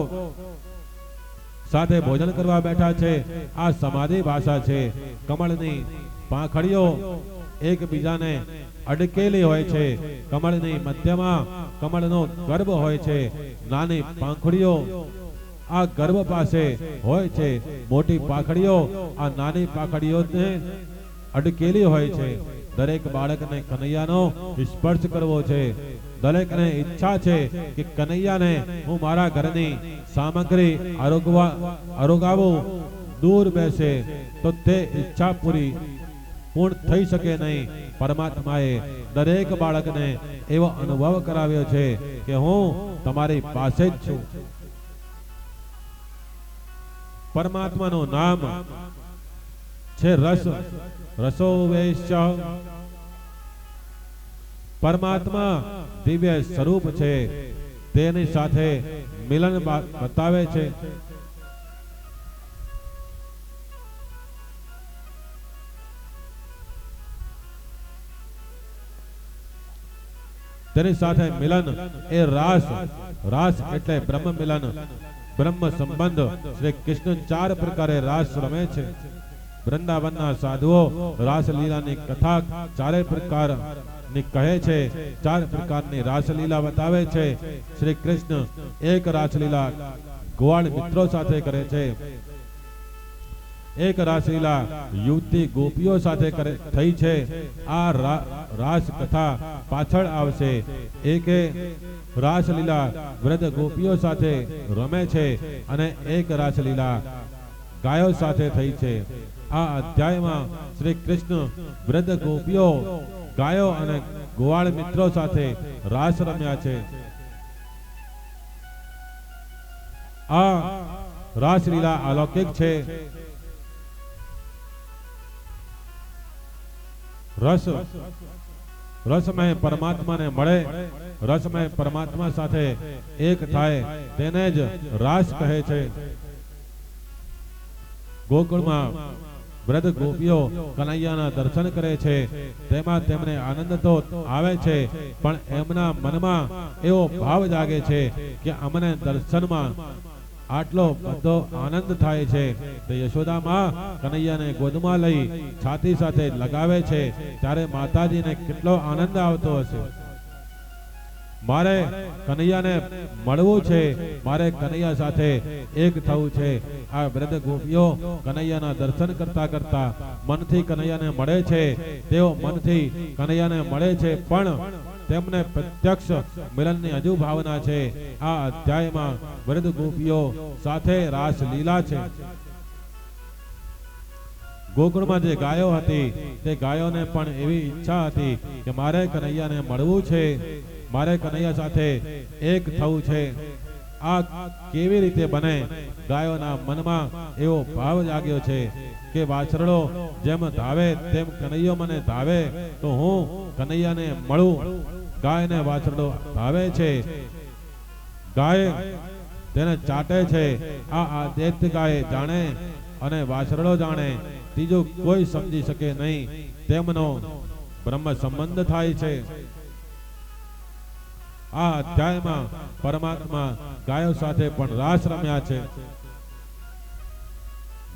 સાથે ભોજન કરવા બેઠા છે. આ સમાધિ ભાષા છે. કમળની પાંખડીઓ એકબીજાને અડકેલી હોય છે. કમળની મધ્યમાં કમળનો ગર્ભ હોય છે. નાની પાંખડીઓ આ ગર્ભ પાસે હોય છે. મોટી પાંખડીઓ આ નાની પાંખડીઓને અડકેલી હોય છે. દરેક બાળકને કનૈયાનો સ્પર્શ કરવો છે. દરેકને ઈચ્છા છે કે કનૈયાને હું મારા ઘરની સામગ્રી આરોગાવું. દૂર બેસે તો તે ઈચ્છા પૂર્ણ થઈ શકે નહીં. પરમાત્માએ દરેક બાળકને એવો અનુભવ કરાવ્યો છે કે હું તમારી પાસે જ છું. પરમાત્માનું નામ છે રસ. રસો વૈશ્ય. પરમાત્મા દિવ્ય સ્વરૂપ છે. તેની સાથે મિલન બતાવે છે. તેની સાથે મિલન એ રાસ. રાસ એટલે બ્રહ્મ મિલન, બ્રહ્મ સંબંધ. શ્રી કૃષ્ણ 4 પ્રકારે રાસ રમે છે. વૃંદાવનના સાધુઓ રાસલીલાની કથા 4 પ્રકારની કહે છે. 4 પ્રકારની રાસલીલા બતાવે છે. શ્રી કૃષ્ણ એક રાસલીલા ગોવાળ મિત્રો સાથે કરે છે. એક રાસલીલા યુવતી ગોપીઓ સાથે થઈ છે. આ રાસ કથા પાછળ આવશે. એકે રાસલીલા વૃદ્ધ ગોપીઓ સાથે રમે છે અને એક રાસલીલા ગાયો સાથે થઈ છે. આ અધ્યાયમાં શ્રી કૃષ્ણ વૃદ્ધ ગોપીઓ, ગાયો અને ગોવાળ મિત્રો સાથે રાસ રમ્યા છે. આ રાસલીલા અલૌકિક છે. રસમય પરમાત્માને મળે, રસમય પરમાત્મા સાથે એક થાય તેને જ રાસ કહે છે. ગોકુળમાં વૃદ્ધ ગોપીઓ કનૈયાના દર્શન કરે છે. તેમાં તેમને આનંદ તો આવે છે, પણ એમના મનમાં એવો ભાવ જાગે છે કે અમને દર્શનમાં આટલો બધો આનંદ થાય છે. તો યશોદામાં કનૈયાને ગોદમાં લઈ છાતી સાથે લગાવે છે ત્યારે માતાજીને કેટલો આનંદ આવતો હશે. મારે કનૈયાને મળવું છે, મારે કનૈયા સાથે એક થવું છે। આ વૃદ્ધ ગોપીઓ કનૈયાના દર્શન કરતા કરતા મનથી કનૈયાને મળે છે, તેઓ મનથી કનૈયાને મળે છે, પણ તેમને પ્રત્યક્ષ મિલનની હજુ ભાવના છે। આ અધ્યાયમાં વૃદ્ધ ગોપીઓ સાથે રાસ લીલા છે। ગોકુળમાં જે ગાયો હતી તે ગાયોને પણ એવી ઈચ્છા હતી કે મારે કનૈયાને મળવું છે, મારે કનૈયા સાથે એક થવું છે। આ કેવી રીતે બને? ગાયોના મનમાં એવો ભાવ જાગ્યો છે કે વાછરડો જેમ ધાવે તેમ કનૈયો મને ધાવે તો હું કનૈયાને મળું। ગાયને વાછરડો ધાવે છે, ગાય તેને ચાટે છે। આ આદિત્ય ગાય જાણે અને વાછરડો જાણે, ત્રીજો કોઈ સમજી શકે નહીં, તેમનો બ્રહ્મ સંબંધ થાય છે। આ અધ્યાયમાં પરમાત્મા ગાયો સાથે પણ રાસ રમ્યા છે।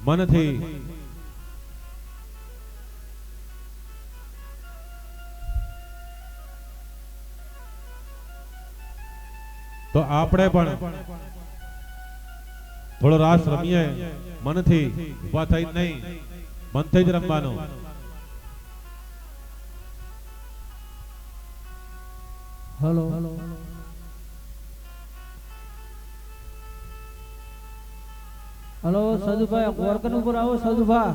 મનથી તો આપણે પણ થોડો રાસ રમીએ, મનથી, ઉભા થઈ નહીં, મનથી જ રમવાનું। हेलो हेलो सदु भाई वर्कन ऊपर आओ सदु भाई।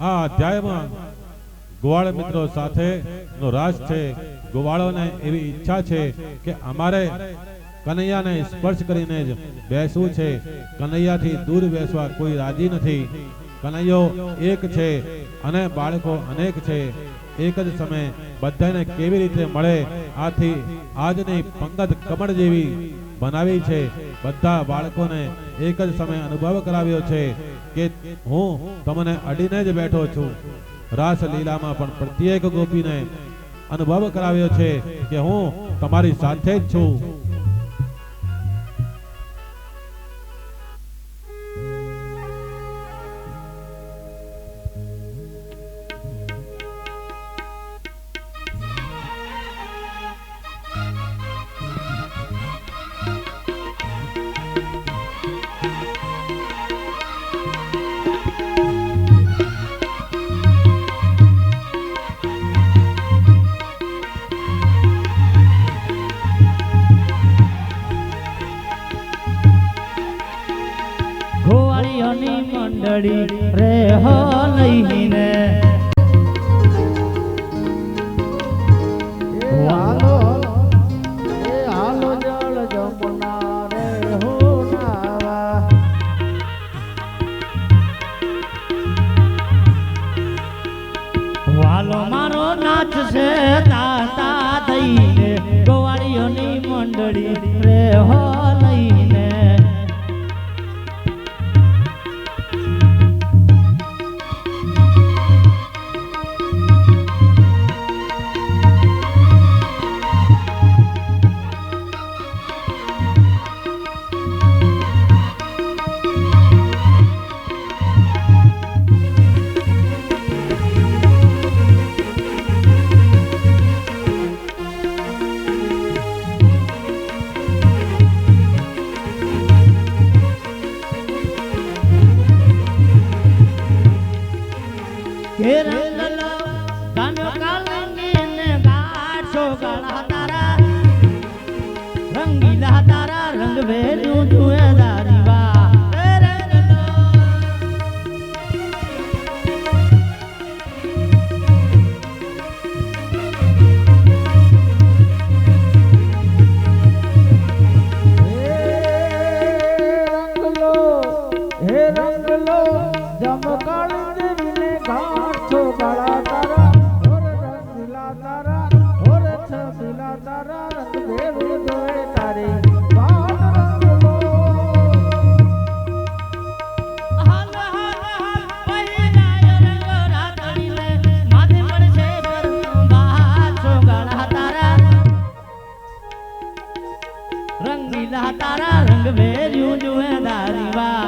આ અધ્યાયમાં ગોવાળ મિત્રો સાથે નો રાસ છે। ગોવાળોને એવી ઈચ્છા છે કે અમારે કનૈયાને સ્પર્શ કરીને જ બેસવું છે, કનૈયાથી દૂર બેસવા કોઈ રાજી નથી। કનૈયો એક છે અને બાળકો અનેક છે, એક જ સમય બધાને કેવી રીતે મળે? આથી આજની પંગત કમળ જેવી બનાવી છે। બધા બાળકોને એક જ સમય અનુભવ કરાવ્યો છે કે હું તમને અડીને જ બેઠો છું। રાસ લીલામાં પણ પ્રત્યેક ગોપીને અનુભવ કરાવ્યો છે કે હું તમારી સાથે જ છું। मंडली रे हो लईने हालो जल जमुना रे हो नावा। वालो मारो नाच से ताता दईने गोवाड़ियोनी मंडली रे हो लईने। रंगीला तारा रंग भेजू जुए दारी वाह। हे रंग लो जमकाल ने घाट छो काला तारा और रंगीला तारा और छबीला तारा रंग भेजू जुए तारी रंगीला तारा रंग भेजू जुए दारी वाह।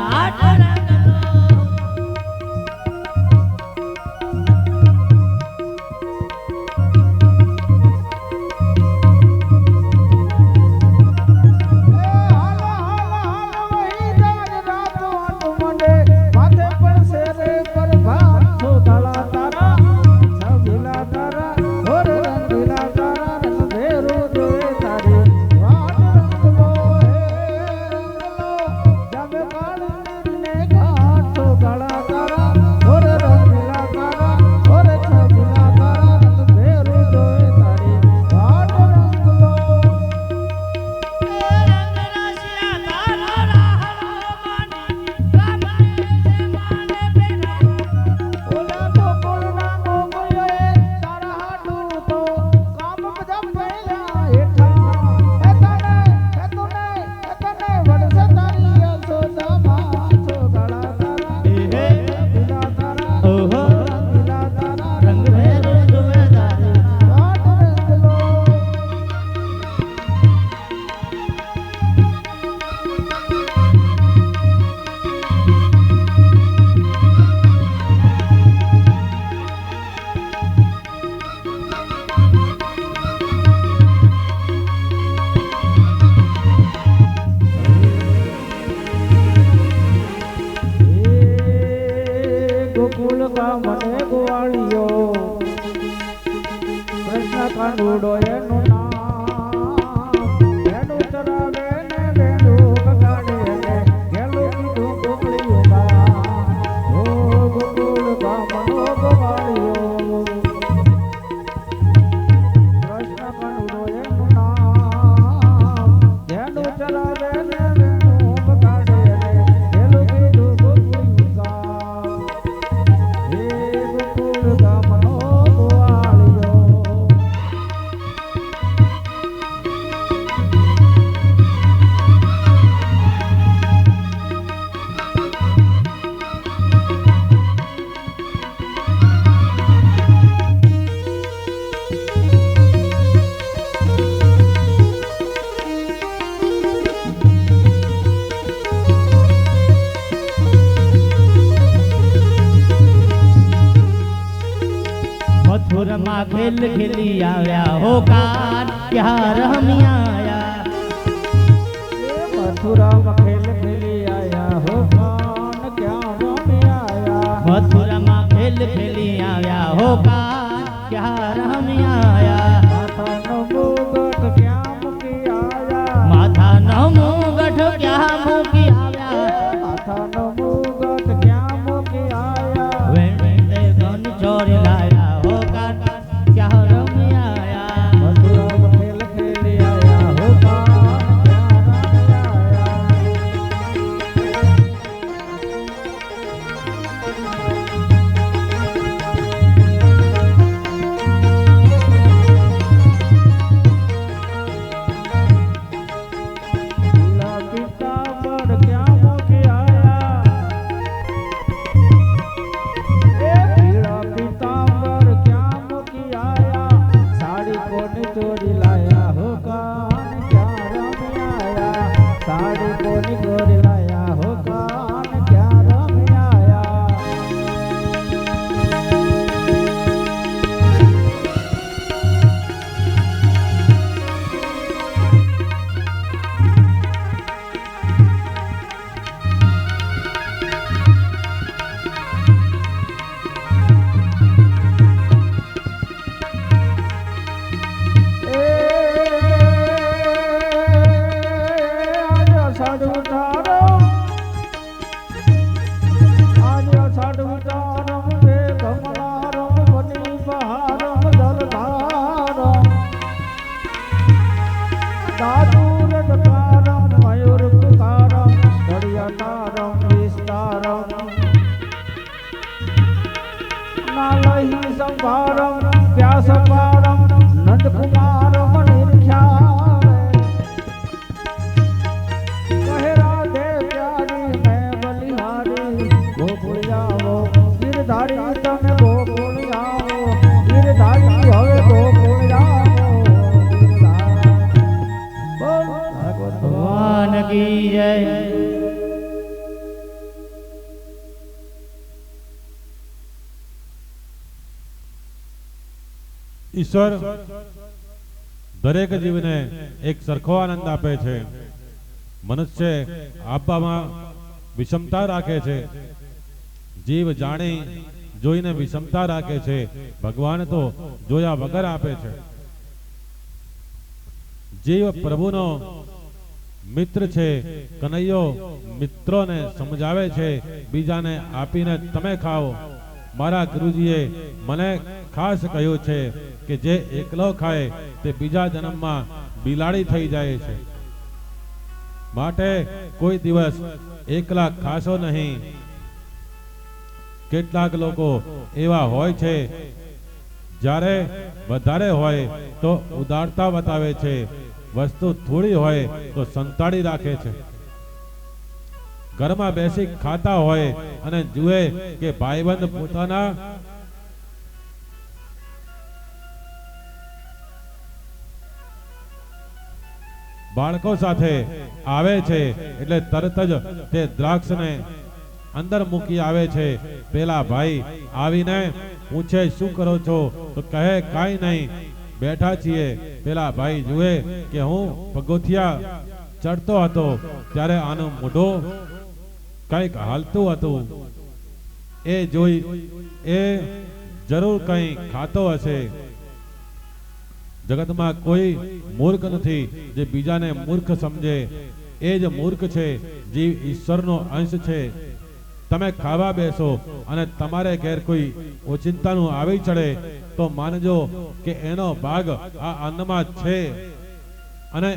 ગોકુળ ગામને ગોવાળિયો કૃષ્ણ કાનુડો એનું નામ એનું ચરાવે ને વેણું વગાડે ને ગેલું કીધું ગોકળિયું ગામ ઓ ગોકુળ ગામનો ગોવાળિયો કૃષ્ણ કાનુડો એનું નામ એનું ચરાવે ને વેણું વગાડે ને ગેલું કીધું ગોકળિયું ગામ હે ગોકુળ ગામનો ગોવાળિયો મથુરમાં ખેલ ખેલી આવ્યા હો કાન ક્યાં રમી આયા મથુરામાં ખેલ ખેલી આયા હો કાન ક્યાં રમી આયા મથુરમાં ખેલ ખેલી આવ્યા હો કાન ક્યાં રમી આયા માથાનો મુગટ ક્યાં મૂકી આયા માથાનો મુગટ ક્યાં મૂકી આવ્યા માથાનો મુગટ ક્યાં મૂકી આયા વેણે ધન ચોરી લાયા હો કાન ક્યાં રમી આયા મથુરામાં ખેલ ખેલી આયા હો કાન ક્યાં રમી આયા લીલા પીતાંબર ક્યાં મૂકી આયા એ લીલા પીતાંબર ક્યાં મૂકી આયા સાડી કોની ચોરી લાયા હો કાન ક્યાં રમી આયા સાડી કોની ચોરી લાયા હો કાન ક્યાં રમી આયા વ્યાસપારમ નંદકુમારમ નિર્ખ્યા કહે રાધે પ્યારી મેં બલિહારી ગોકુળ આવો ગિરધારી તમે ગોકુળ આવો ગિરધારી હવે ગોકુળ આવો બોલ ભાગવત ભગવાન કી જય ઈશ્વર દરેક જીવને એક સરખો આનંદ આપે છે. મનુષ્ય આપવામાં વિષમતા રાખે છે. જીવ જાણી જોઈને વિષમતા રાખે છે. ભગવાન તો જોયા વગર આપે છે. જીવ પ્રભુનો મિત્ર છે. કનૈયો મિત્રોને સમજાવે છે, બીજાને આપીને તમે ખાઓ. મારા ગુરુજીએ મને ખાસ કહ્યું છે કે જે એકલો ખાય તે બીજા જન્મમાં બિલાડી થઈ જાય છે. માટે કોઈ દિવસ એકલા ખાશો નહીં. કેટલાક લોકો એવા હોય છે જ્યારે વધારે હોય તો ઉદારતા બતાવે છે, વસ્તુ થોડી હોય તો સંતાડી રાખે છે. ઘરમાં બેસી ખાતા હોય અને જુએ કે ભાઈબંધ પોતાના બાળકો સાથે આવે છે એટલે તરત જ તે દ્રાક્ષને અંદર મૂકી આવે છે. પેલા ભાઈ આવીને પૂછે શું કરો છો તો કહે કાંઈ નહીં, બેઠા છીએ. પેલા ભાઈ જુએ કે હું પગથિયા ચડતો હતો ત્યારે આનું મોઢું કંઈક હાલતું હતું. એ જોઈ એ જરૂર કંઈ ખાતો હશે. જગતમાં કોઈ મૂર્ખ નથી જે બીજાને મૂર્ખ સમજે. એ જ મૂર્ખ છે જીવ ઈશ્વરનો અંશ છે. તમે ખાવા બેસો અને તમારે ઘેર કોઈ ઓચિંતાનું આવી ચડે તો માનજો કે એનો ભાગ આ અન્નમાં છે અને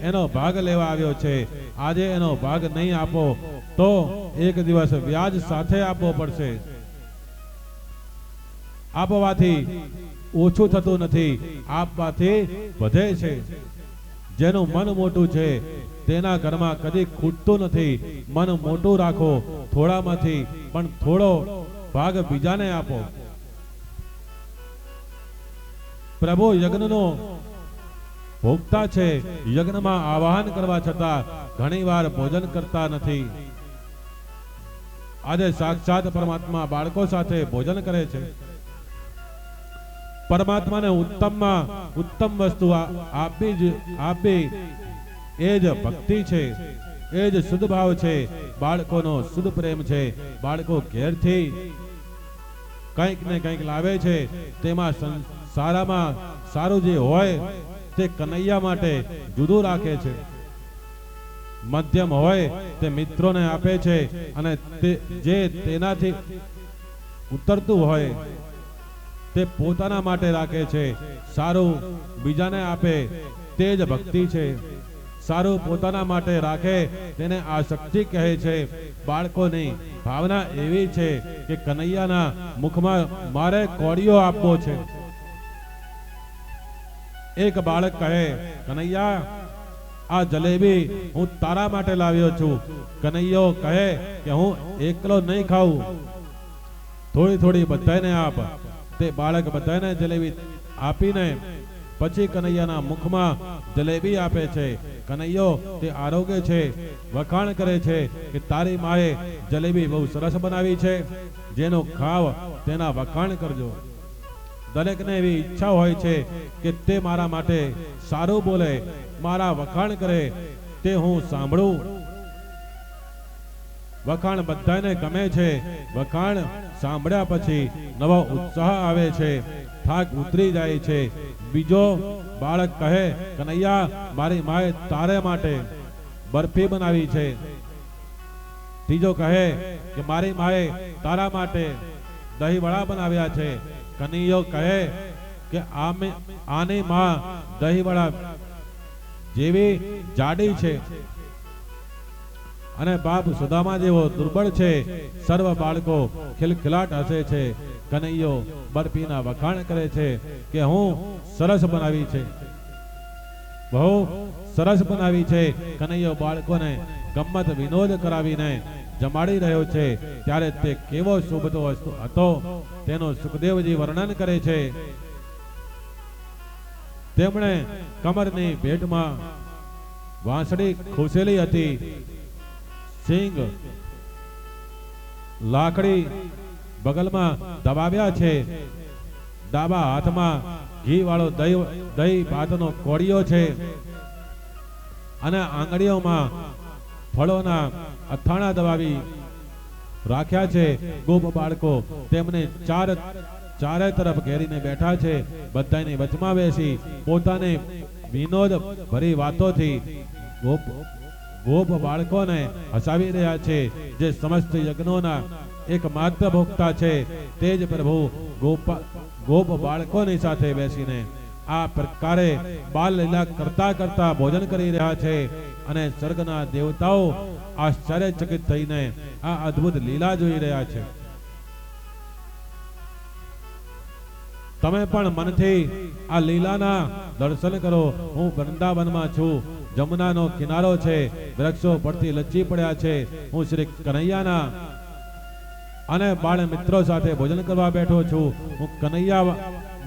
એનો ભાગ લેવા આવ્યો છે. આજે એનો ભાગ નહીં આપો તો એક દિવસ વ્યાજ સાથે આપવો પડશે. આપવાથી ઓછું થતું નથી, આપવાથી વધે છે. જેનું મન મોટું છે તેના ઘરમાં કદી ખૂટતું નથી. મન મોટું રાખો, થોડામાંથી પણ થોડો ભાગ બીજાને આપો. પ્રભુ યજ્ઞનો ભોગતા છે. યજ્ઞમાં આવાહન કરવા છતાં ઘણીવાર ભોજન કરતા નથી. આજે સાક્ષાત પરમાત્મા બાળકો સાથે ભોજન કરે છે. પરમાત્માને ઉત્તમમાં ઉત્તમ વસ્તુ આપી એ જ ભક્તિ છે, એ જ શુદ્ધ ભાવ છે, બાળકોનો શુદ્ધ પ્રેમ છે. બાળકો ઘેરથી કંઈક ને કંઈક લાવે છે, તેમાં સારામાં સારું જે હોય તે કનૈયા માટે જુદું રાખે છે. મધ્યમ હોય તે મિત્રોને આપે છે અને જે તેનાથી ઉતરતું હોય તે પોતાના માટે રાખે છે. સારું બીજાને આપે તે જ ભક્તિ છે. સારું પોતાના માટે રાખે તેને આસક્તિ કહે છે. બાળકોની ભાવના એવી છે કે કનૈયાના મુખમાં મારે કોળિયો આપવો છે. એક બાળક કહે, કનૈયા આ જલેબી હું તારા માટે લાવ્યો છું. કનૈયો કહે કે હું એકલો નહીં ખાઉં, થોડી થોડી બધાને આપ. તે બાળક બધાને જલેબી આપીને પછી કનૈયાના મુખમાં જલેબી આપે છે. કનૈયો તે આરોગ્ય છે, વખાણ કરે છે કે તારી માએ જલેબી બહુ સરસ બનાવી છે, જેનો ખાવ તેના વખાણ કરજો. દરેકને એવી ઈચ્છા હોય છે કે તે મારા માટે સારું બોલે, મારા વખાણ કરે, તે હું સાંભળું. વખાણ બધાને ગમે છે. વખાણ સાંભળ્યા પછી નવો ઉત્સાહ આવે છે, થાક ઉતરી જાય છે. બીજો બાળક કહે, કનૈયા મારી માએ તારે માટે બરફી બનાવી છે. ત્રીજો કહે કે મારી માએ તારા માટે દહીં વડા બનાવ્યા છે. કનૈયો કહે કે આની માં દહીં વડા જેવી જાડી છે અને બાપ સુદામા જેવો દુર્બળ છે. સર્વ બાળકો ખિલખિલાટ હસે છે. કનૈયો બરફીના વખાણ કરે છે કે હું સરસ બનાવી છે, બહુ સરસ બનાવી છે. કનૈયો બાળકોને ગમ્મત વિનોદ કરાવીને જમાડી રહ્યો છે. ત્યારે તે કેવો શોભતો હતો તેનો સુખદેવજી વર્ણન કરે છે. તેમણે કમરની ભેટમાં વાંસળી ખોસેલી હતી, સિંગ લાકડી બગલમાં દબાવ્યા છે, ડાબા હાથમાં ઘી વાળો દહીં ભાતનો કોળિયો છે અને આંગળીઓમાં ફળોના અથાણા દબાવી રાખ્યા છે. ગોપ બાળકો તેમને ચારે તરફ ઘેરીને બેઠા છે. બધાની વચમાં બેસી પોતાને વિનોદ ભરી વાતોથી ગોપ બાળકોને હસાવી રહ્યા છે. જે સમસ્ત યજ્ઞોના એકમાત્ર ભોગતા છે તે જ પ્રભુ ગોપ બાળકોની સાથે બેસીને આ પ્રકારે બાલ લીલા કરતા કરતા ભોજન કરી રહ્યા છે અને સ્વર્ગના દેવતાઓ આશ્ચર્યચકિત થઈને આ અદ્ભુત લીલા જોઈ રહ્યા છે. તમે પણ મનથી આ લીલાના દર્શન કરો. હું વૃંદાવનમાં છું. જમુનાનો કિનારો છે, વૃક્ષો પરથી લચ્છી પડ્યા છે. હું શ્રી કનૈયાના અને બાળ મિત્રો સાથે ભોજન કરવા બેઠો છું. હું કનૈયા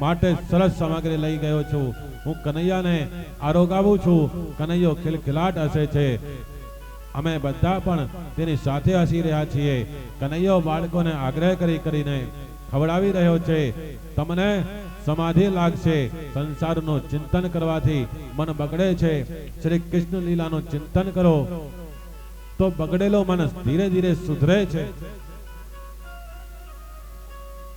માટે સરસ સામગ્રી લઈ ગયો છું. હું કનૈયાને આરોગાવું છું. કનૈયો ખિલખિલાટ હસે છે. અમે બધા પણ તેની સાથે હસી રહ્યા છીએ. કનૈયો બાળકોને આગ્રહ કરીને ખવડાવી રહ્યો છે. તમને સમાધિ લાગશે. સંસારનું ચિંતન કરવાથી મન બગડે છે. શ્રી કૃષ્ણ લીલાનું ચિંતન કરો તો બગડેલો મન ધીરે ધીરે સુધરે છે.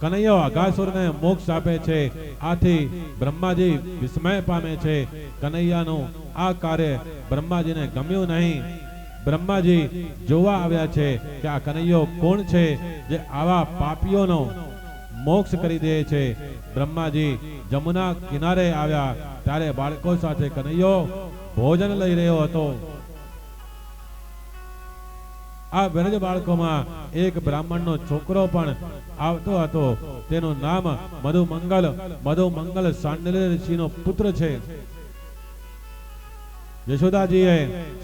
કનૈયો અઘાસુરને મોક્ષ આપે છે. આથી બ્રહ્માજી વિસ્મય પામે છે. કનૈયાનું આ કાર્ય બ્રહ્માજીને ગમ્યું નહીં. બ્રહ્માજી જોવા આવ્યા છે કે આ કનૈયો કોણ છે જે આવા પાપીઓનો મોક્ષ કરી દે છે. બ્રહ્માજી જમુના કિનારે આવ્યા ત્યારે બાળકો સાથે કનૈયો ભોજન લઈ રહ્યો હતો. આ બ્રજ બાળકોમાં એક બ્રાહ્મણનો છોકરો પણ આવતો હતો. તેનું નામ મધુમંગલ. મધુમંગલ સાંડલ્ય ઋષિનો પુત્ર છે. યશોદાજીએ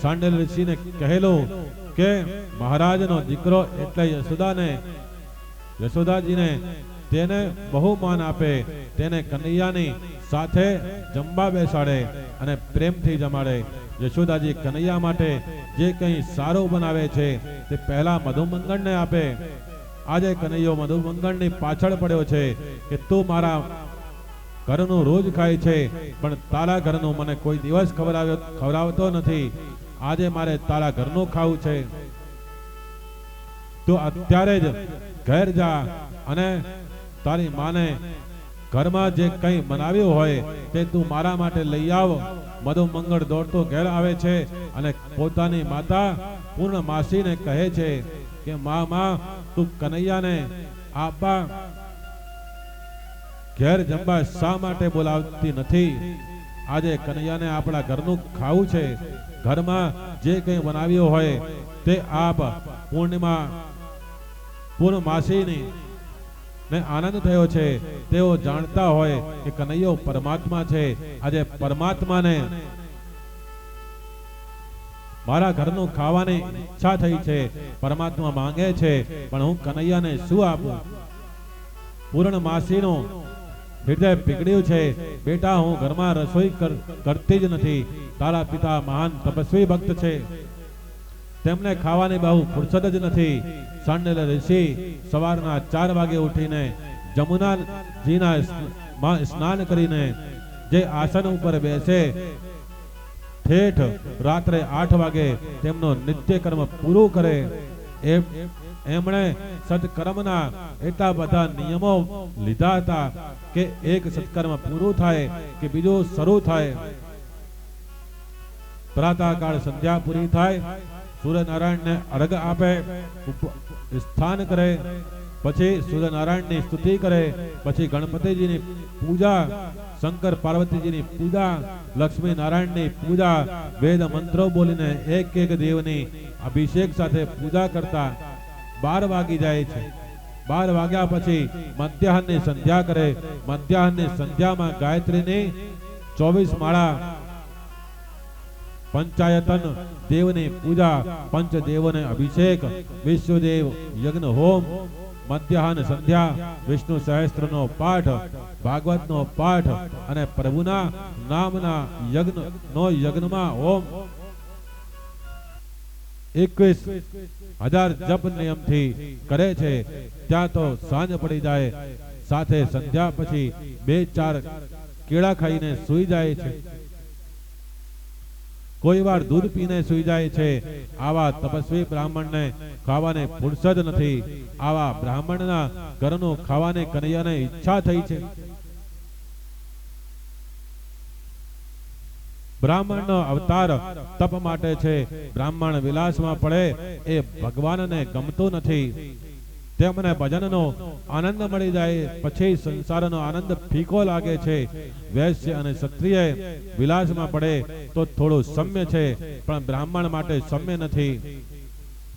સાંડલ્ય ઋષિને કહેલું કે મહારાજનો દીકરો એટલે યશોદાજીને તેને બહુ માન આપે, તેને કનૈયાની સાથે જમવા બેસાડે અને પ્રેમથી જમાડે. યશોદાજી કનૈયા માટે જે કંઈ સારું બનાવે છે તે પહેલા મધુમંગળને આપે. આજે કનૈયો મધુમંગળની પાછળ પડ્યો છે કે તું મારા ઘરનું રોજ ખાય છે પણ તારા ઘરનું મને કોઈ દિવસ ખવડાવતો નથી. આજે મારે તારા ઘરનું ખાવું છે. તું અત્યારે જ ઘેર જા અને તારી માને ઘરમાં જે કંઈ બનાવ્યું હોય તે તું મારા માટે લઈ આવ. મધુમંગળ દોડતો ઘેર આવે છે અને પોતાની માતા પૂર્ણમાસીને કહે છે કે માં તું કનૈયાને આપા ઘેર જમવા શા માટે બોલાવતી નથી? આજે કનૈયાને આપણા ઘરનું ખાવું છે. ઘરમાં જે કંઈ બનાવ્યું હોય તે આપ. પૂર્ણમાસીની ને આનંદ થયો છે. તેઓ જાણતા હોય કે કનૈયો પરમાત્મા છે. આજે પરમાત્માને મારા ઘરનું ખાવાની ઈચ્છા થઈ છે. પરમાત્મા માંગે છે પણ હું કનૈયાને શું આપું? પૂર્ણમાસીનું હૃદય પીગળ્યું છે. બેટા, હું ઘરમાં રસોઈ કરતી જ નથી. તારા પિતા મહાન તપસ્વી ભક્ત છે, તેમને ખાવાની બહુ ફુરસદ જ નથી. સાંડલ્ય ઋષિ સવારના 4 વાગે ઉઠીને જમુનાજીના સ્નાન કરીને જે આસન ઉપર બેસે ઠેઠ રાત્રે 8 વાગે તેમનો નિત્ય કર્મ પૂરું કરે. એમણે સત્કર્મના એટલા બધા નિયમો લીધા હતા કે એક સત્કર્મ પૂરું થાય કે બીજું શરૂ થાય. પ્રાતઃકાળ સંધ્યા પૂરી થાય, સૂર્યનારાયણને અર્ઘ આપે, સ્થાન કરે, પછી સૂર્યનારાયણની સ્તુતિ કરે, પછી ગણપતિજીની પૂજા, શંકર પાર્વતીજીની પૂજા, લક્ષ્મી નારાયણની પૂજા, વેદ મંત્રો બોલીને એક એક દેવની અભિષેક સાથે પૂજા કરતા 12 વાગી જાય છે. 12 વાગ્યા પછી મધ્યાહનની સંધ્યા કરે. મધ્યાહનની સંધ્યામાં ગાયત્રીની 24 માળા, પંચાયતન દેવની પૂજા, પંચદેવોને અભિષેક, વિશ્વદેવ યજ્ઞ હોમ, મધ્યાહન સંધ્યા, વિષ્ણુ સહસ્ત્રનો પાઠ, ભાગવતનો પાઠ અને પ્રભુના નામના યજ્ઞમાં હોમ 21,000 જપ નિયમથી કરે છે. ત્યાં તો સાંજ પડી જાય. સાથે સંધ્યા પછી 2-4 કેળા ખાઈને સૂઈ જાય છે. કોઈ વાર દૂધ પીને સૂઈ જાય છે. આવા તપસ્વી બ્રાહ્મણને ખાવાની ફુરસદ નથી. આવા બ્રાહ્મણના ઘરનું ખાવાની કનૈયાને ઈચ્છા થઈ છે. બ્રાહ્મણનો અવતાર તપ માટે છે. બ્રાહ્મણ વિલાસમાં પડે એ ભગવાનને ગમતું નથી. તેમને ભજનનો આનંદ મળી જાય પછી સંસારનો આનંદ ફીકો લાગે છે. વૈશ્ય અને ક્ષત્રિય વિલાસમાં પડે તો થોડું સમ્ય છે, પણ બ્રાહ્મણ માટે સમ્ય નથી.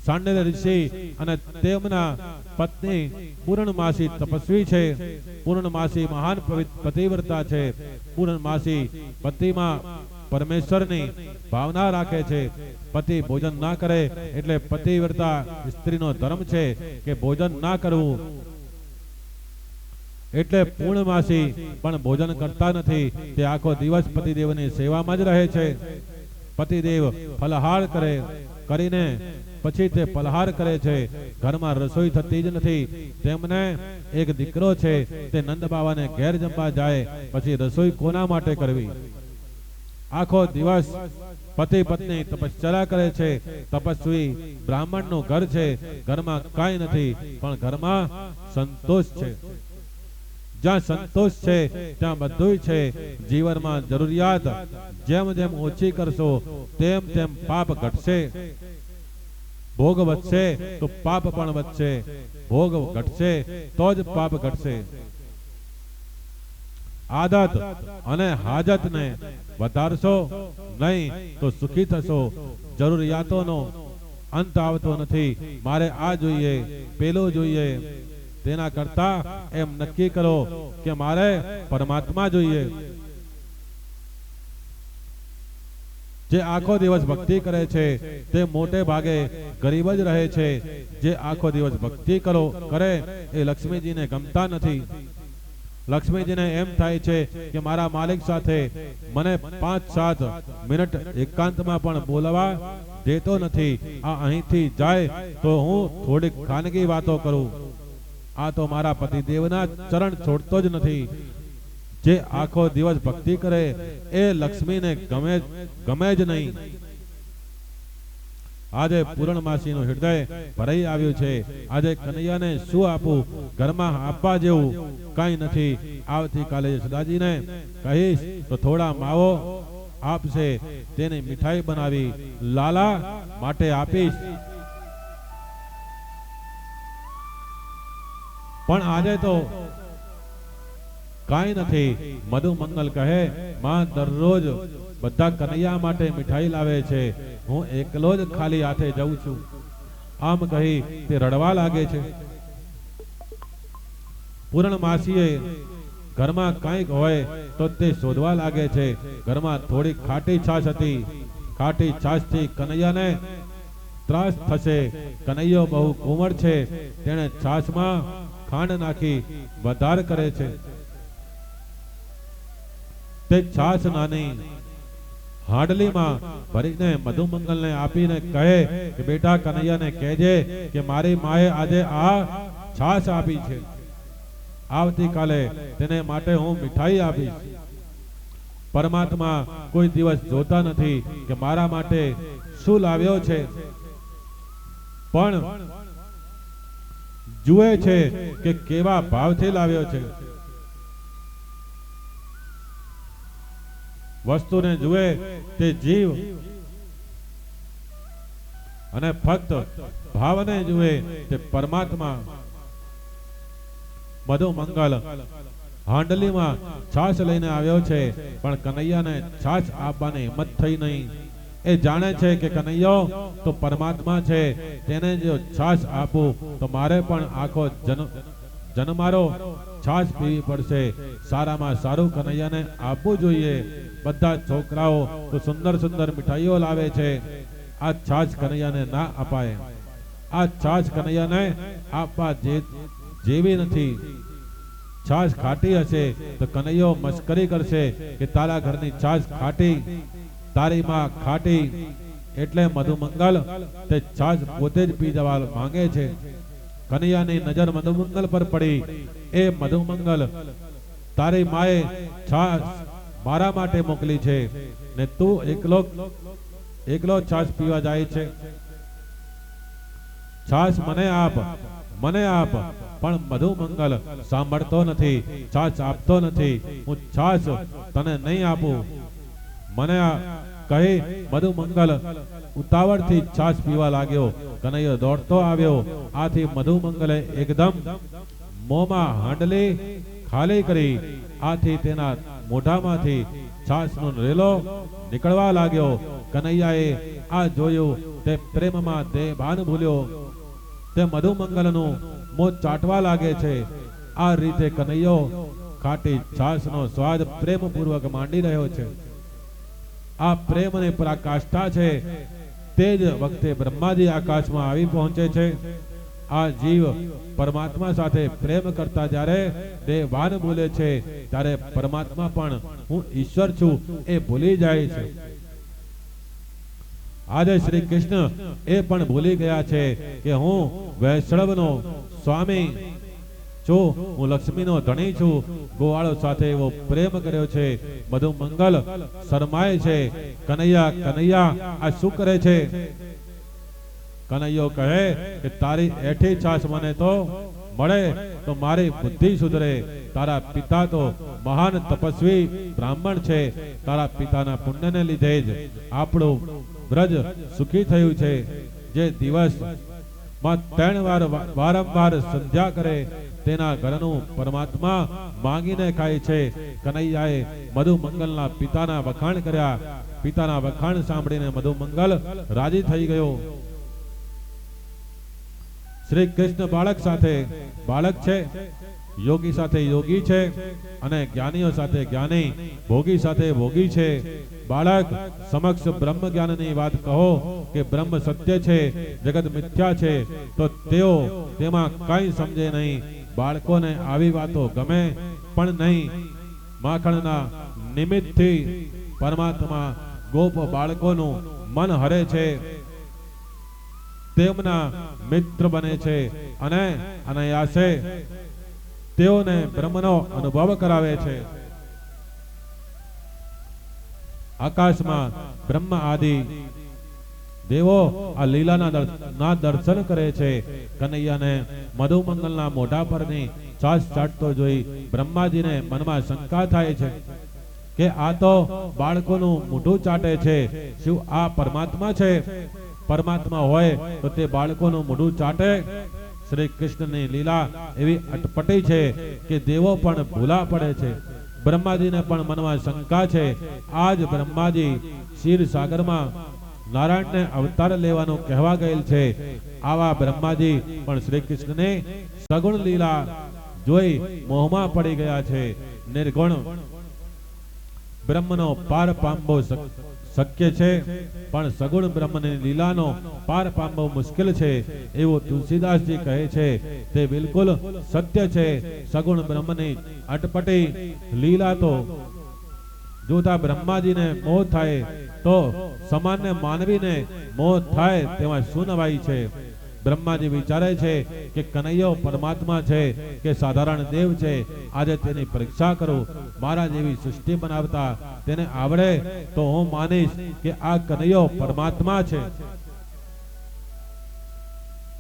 સાંડલ્ય ઋષિ અને તેમના પત્ની પૂર્ણમાસી તપસ્વી છે. પૂર્ણમાસી મહાન પતિવ્રતા છે. પૂર્ણમાસી પતિમાં પરમેશ્વરની ભાવના રાખે છે. પતિ ભોજન ના કરે એટલે પતિવ્રતા સ્ત્રીનો ધર્મ છે કે ભોજન ના કરવું. એટલે પૂર્ણમાસી પણ ભોજન કરતા નથી. તે આખો દિવસ પતિદેવની સેવામાં જ રહે છે. પતિદેવ ફલહાર કરીને પછી તે ફલહાર કરે છે. ઘરમાં રસોઈ થતી જ નથી. તેમને એક દીકરો છે. તે નંદ બાવાને ઘેર જમવા જાય પછી રસોઈ કોના માટે કરવી? આખો દિવસ પતિ પત્ની તપશ્ચર્યા કરે છે. તપસ્વી બ્રાહ્મણનું ઘર છે. ઘરમાં કાંઈ નથી પણ ઘરમાં સંતોષ છે. જ્યાં સંતોષ છે ત્યાં બધુંય છે. જીવનમાં જરૂરિયાત જેમ જેમ ઓછી કરશો તેમ તેમ પાપ ઘટશે. ભોગ વધશે તો પાપ પણ વધશે. ભોગ ઘટશે તો જ પાપ ઘટશે. આદત અને હાજતને વધારશો નહીં તો સુખી થશો. જરૂરિયાતોનો અંત આવતો નથી. મારે આ જોઈએ, પેલું જોઈએ. તેના કરતા એમ નક્કી કરો કે મારે પરમાત્મા જોઈએ. જે આખો દિવસ ભક્તિ કરે છે તે મોટે ભાગે ગરીબ જ રહે છે. જે આખો દિવસ ભક્તિ કરે એ લક્ષ્મીજીને ગમતા નથી. લક્ષ્મીજીને એમ થાય છે કે મારા માલિક સાથે મને 5-7 મિનિટ એકાંતમાં પણ બોલવા દેતો નથી. આ અહીંથી જાય તો હું થોડીક ખાનગી વાતો કરું. આ તો મારા પતિદેવના ચરણ છોડતો જ નથી. જે આખો દિવસ ભક્તિ કરે એ લક્ષ્મીને ગમે જ નહીં. આજે પૂર્ણમાસીનું હૃદય ભરાઈ આવ્યું છે. આજે કનૈયાને શું આપું? ઘરમાં આપવા જેવું કઈ નથી. આવતીકાલે સદાજીને કહીશ તો થોડા માવો આપશે. તેની મીઠાઈ બનાવી લાલા માટે આપીશ. પણ આજે તો કાંઈ નથી. મધુ મંગલ કહે માં દરરોજ બધા કનૈયા માટે મીઠાઈ લાવે છે, હું એકલો જ ખાલી હાથે જઉં છું. આમ કહી તે રડવા લાગે છે. પૂર્ણમાસીએ ઘરમાં કંઈક હોય તો તે શોધવા લાગે છે. ઘરમાં થોડી ખાટી છાશ હતી. ખાટી છાશથી કનૈયાને ત્રાસ થશે. કનૈયો બહુ કુંવર છે, તેણે છાશમાં ખાંડ નાખી વધાર કરે છે. તે છાશ નાની હાડલીમાં ભરીને મધુમંગલને આપીને કહે કે બેટા કનૈયાને કહેજે કે મારી માએ આજે આ છાશ આપી છે. આવતીકાલે તેને માટે હું મીઠાઈ આપીશ. પરમાત્મા કોઈ દિવસ જોતા નથી કે મારા માટે શું લાવ્યો છે, પણ જુએ છે કે કેવા ભાવથી લાવ્યો છે. વસ્તુને જુએ તે જીવ અને ફક્ત ભાવને જુએ તે પરમાત્મા. મધુમંગલ હાંડલીમાં છાશ લઈને આવ્યો છે, પણ કનૈયાને છાશ આપવાની હિંમત થઈ નહીં. એ જાણે છે કે કનૈયો તો પરમાત્મા છે, તેને જો છાશ આપું તો મારે પણ આખો જન્મારો છાશ પીવી પડશે. સારામાં સારું કનૈયાને આપવું જોઈએ. બધા છોકરાઓ તો સુંદર સુંદર મીઠાઈઓ લાવે છે. આ છાશ કનૈયાને ના અપાય. આ છાશ કનૈયાને આપવા જેવી નથી. છાશ ખાટી હશે તો કનૈયો મસ્કરી કરશે કે તારા ઘરની છાશ ખાટી, તારી માં ખાટી. એટલે મધુમંગલ તે છાશ પોતે જ પી જવા માંગે છે. કનૈયાની નજર મધુમંગલ પર પડી. એ મધુમંગલ, તારી માએ છાશ મારા માટે મોકલી છે ને તું એકલો છાશ પીવા જાય છે. છાશ મને આપ, મને આપ. પણ મધુમંગલ સાંભળતો નથી, છાશ આપતો નથી. હું છાશ તને નહીં આપું, મને કહી મધુમંગલ ઉતાવળથી છાશ પીવા લાગ્યો. કનૈયો દોડતો આવ્યો. આથી મધુમંગલે એકદમ મોંમાં હાંડલી ખાલી કરી. આથી તેના મોઢામાંથી છાશનો રેલો નીકળવા લાગ્યો. કનૈયાએ આ જોયું. તે પ્રેમમાં તે ભાન ભૂલ્યો. તે મધુમંગલનું મોં ચાટવા લાગે છે. આ રીતે કનૈયો ખાટી છાશનો સ્વાદ પ્રેમપૂર્વક માંડી રહ્યો છે. આ પ્રેમની પરાકાષ્ઠા છે. તે જ વખતે બ્રહ્માજી આકાશમાં આવી પહોંચે છે. આ જીવ પરમાત્મા સાથે પ્રેમ કરતા જ્યારે તે ભાન ભૂલે છે, ત્યારે પરમાત્મા પણ હું ઈશ્વર છું એ ભૂલી જાય છે. આજે શ્રી કૃષ્ણ એ પણ ભૂલી ગયા છે કે હું વૈષ્ણવનો સ્વામી છું, હું લક્ષ્મીનો ધણી છું. ગોવાળો સાથે એવો પ્રેમ કર્યો છે. મધુમંગલ શરમાય છે. કનૈયા, કનૈયા, આ શું કરે છે? કનૈયો કહે કે તારી એઠી છાશ મને તો મળે તો તો મારી બુદ્ધિ સુધરે. તારા પિતા તો મહાન તપસ્વી બ્રાહ્મણ છે. તારા પિતાના પુણ્યને લીધે જ આપણું બ્રજ સુખી થયું છે. જે દિવસ માં 3 વાર વારંવાર સંધ્યા કરે તેના ઘરનું પરમાત્મા માંગીને ખાય છે. કનૈયાએ મધુમંગલના પિતાના વખાણ કર્યા. પિતાના વખાણ સાંભળીને મધુમંગલ રાજી થઈ ગયો. શ્રી કૃષ્ણ બાળક સાથે બાળક છે, યોગી સાથે યોગી છે, અને જ્ઞાનીઓ સાથે જ્ઞાની, ભોગી સાથે ભોગી છે. બાળક સમક્ષ બ્રહ્મ જ્ઞાનની વાત કહો કે બ્રહ્મ સત્ય છે, જગત મિથ્યા છે, તો તેઓ તેમાં કંઈ સમજે નહીં. બાળકોને આવી વાતો ગમે પણ નહીં. માખણના નિમિત્તથી પરમાત્મા ગોપ બાળકોનું મન હરે છે, તેમના મિત્ર બને છે અને અનાયાસે તેઓને બ્રહ્મનો અનુભવ કરાવે છે. આકાશમાં બ્રહ્મ આદિ દેવો આ લીલાના દર્શન કરે છે. કનૈયાને મધુમંગલના મોઢા પરની છાશ ચાટતો જોઈ બ્રહ્માજીને મનમાં શંકા થાય છે કે આ તો બાળકોનું મોઢું ચાટે છે. શું આ પરમાત્મા છે? પરમાત્મા હોય તો તે બાળકોનું મોઢું ચાટે? શ્રી કૃષ્ણની લીલા એવી અટપટી છે કે દેવો પણ ભૂલા પડે છે. બ્રહ્માજીને પણ મનમાં શંકા છે. આજ બ્રહ્માજી ક્ષીર સાગરમાં નારાયણને અવતાર લેવાનું કહેવા ગયેલ છે. આવા બ્રહ્માજી પણ શ્રી કૃષ્ણને સગુણ લીલા જોઈ મોહમાં પડી ગયા છે. નિર્ગુણ બ્રહ્મનો પાર પામવો શક્ય છે, પણ સગુણ બ્રહ્મની લીલાનો પાર પામવો મુશ્કેલ છે એવું તુલસીદાસજી કહે છે. તે બિલકુલ સત્ય છે. સગુણ બ્રહ્મની અટપટી લીલા તો જોતા બ્રહ્માજીને મોહ થાય તો સામાન્ય માનવીને મોહ થાય તેમાં શું નવાઈ છે? બ્રહ્માજી વિચારે છે કે કનૈયો પરમાત્મા છે કે સાધારણ દેવ છે. આજે તેની પરીક્ષા કરું. મારા જેવી સૃષ્ટિ બનાવતા તેને આવડે તો હું માનીશ કે આ કનૈયો પરમાત્મા છે.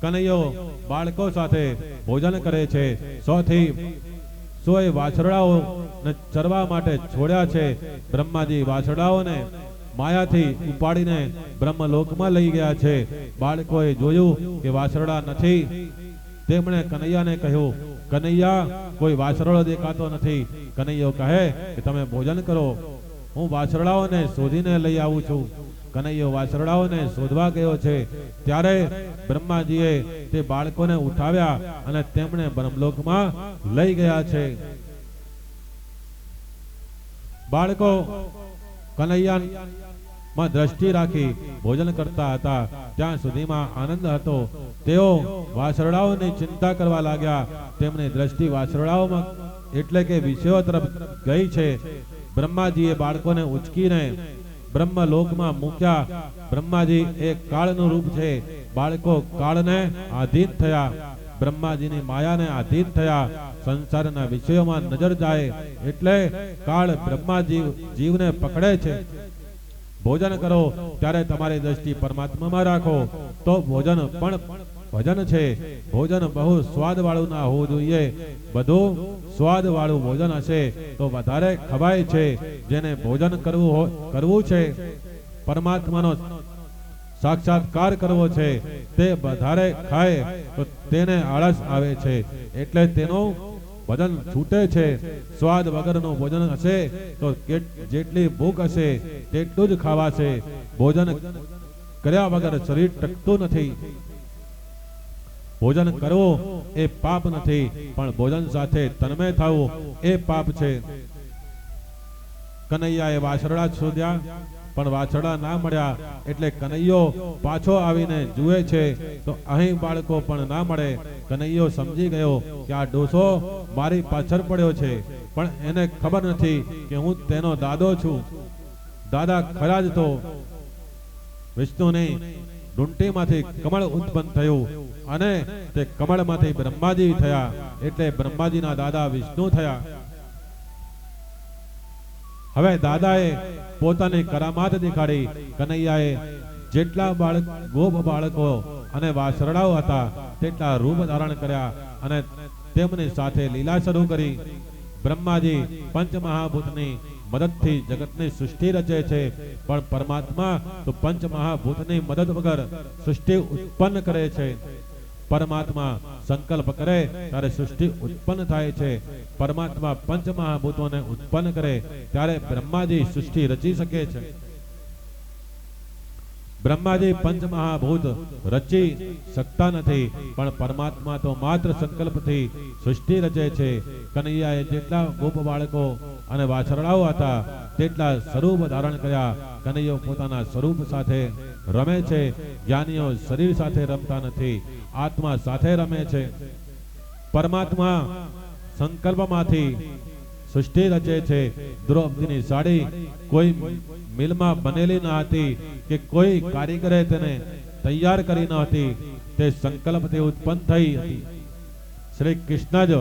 કનૈયો બાળકો સાથે ભોજન કરે છે. 100 વાછરડાઓને ચરવા માટે છોડ્યા છે. બ્રહ્માજી વાછરડાઓને માયાથી ઉપાડીને બ્રહ્મલોકમાં લઈ ગયા છે. બાળકોએ જોયું કે વાછરડા નથી. તેમણે કનૈયાને કહ્યું, કનૈયા, કોઈ વાછરડો દેખાતો નથી. કનૈયો કહે કે તમે ભોજન કરો, હું વાછરડાઓને શોધીને લઈ આવું છું. કનૈયો વાછરડાઓને શોધવા ગયો છે ત્યારે બ્રહ્માજીએ તે બાળકોને ઉઠાવ્યા અને તેમણે બ્રહ્મલોકમાં લઈ ગયા છે. બાળકો કનૈયામાં દ્રષ્ટિ રાખી ભોજન કરતા હતા. ત્યાં સુધીમાં આનંદ હતો. તેઓ વાછરડાઓની ચિંતા કરવા લાગ્યા. તેમની દ્રષ્ટિ વાછરડાઓમાં એટલે કે વિષયો તરફ ગઈ છે. બ્રહ્માજીએ બાળકોને ઉચકીને બ્રહ્મલોકમાં મૂક્યા. બ્રહ્માજી એ કાળનું રૂપ છે. બાળકો કાળને આધીન થયા, બ્રહ્માજીની માયાને આધીન થયા. સંસારના વિષયોમાં નજર જાય એટલે કાળ બ્રહ્માજી જીવને પકડે છે. ભોજન કરો ત્યારે તમારી દ્રષ્ટિ પરમાત્મામાં રાખો તો ભોજન પણ ભજન છે. ભોજન બહુ સ્વાદ વાળું ના હોવું જોઈએ. બધું સ્વાદ વાળું ભોજન હશે તો વધારે ખવાય છે. જેને ભોજન કરવું છે, પરમાત્માનો સાક્ષાત્કાર કરવો છે, તે વધારે ખાય તો તેને આળસ આવે છે, એટલે તેનું ભોજન છૂટે છે. સ્વાદ વગરનું ભોજન હશે તો જેટલી ભૂખ હશે તેટલું જ ખાવાશે. ભોજન કર્યા વગર શરીર ટકતું નથી. ભોજન કરવું એ પાપ નથી, પણ ભોજન સાથે તન્મય થવું એ પાપ છે. કનૈયાએ વાછરડા શોધ્યા પણ વાછરડા ના મળ્યા એટલે કનૈયો પાછો આવીને જુએ છે તો અહીં બાળકો પણ ના મળે. કનૈયો સમજી ગયો કે આ ડોસો મારી પાછળ પડ્યો છે, પણ એને ખબર નથી કે હું તેનો દાદો છું. દાદા ખરા જ તો વિષ્ણુની ડુંટીમાંથી કમળ ઉત્પન્ન થયું અને તે કમળમાંથી બ્રહ્માજી થયા એટલે બ્રહ્માજીના દાદા વિષ્ણુ થયા. હવે દાદાએ પોતાની કરામાત દેખાડી. કનૈયાએ જેટલા ગોપ બાળકો અને વાછરડાઓ હતા તેટલા રૂપ ધારણ કર્યા અને તેમની સાથે લીલા શરૂ કરી. બ્રહ્માજી પંચમહાભૂતની મદદથી જગતની સૃષ્ટિ રચે છે, પણ પરમાત્મા તો પંચમહાભૂતની મદદ વગર સૃષ્ટિ ઉત્પન્ન કરે છે. પરમાત્મા સંકલ્પ કરે ત્યારે સૃષ્ટિ ઉત્પન્ન થાય છે. પરમાત્મા પંચમહાભૂતોને ઉત્પન્ન કરે ત્યારે બ્રહ્માજી સૃષ્ટિ રચી શકે છે. બ્રહ્માજી પંચમહાભૂત રચી શકતા નથી, પણ પરમાત્મા તો માત્ર સંકલ્પથી સૃષ્ટિ રચે છે. કનૈયાએ જેટલા ગોપ બાળકો અને વાછરડાઓ હતા તેટલા સ્વરૂપ ધારણ કર્યા. કનૈયો પોતાના સ્વરૂપ સાથે રમે છે. જ્ઞાનીઓ શરીર સાથે રમતા નથી, આત્મા સાથે રમે છે. પરમાત્મા સંકલ્પમાંથી સૃષ્ટિ રચે છે. દ્રૌપદીની સાડી કોઈ મિલમાં બનેલી ન હતી કે કોઈ કારીગરે તેને તૈયાર કરી ન હતી, તે સંકલ્પથી ઉત્પન્ન થઈ હતી. શ્રી કૃષ્ણ જ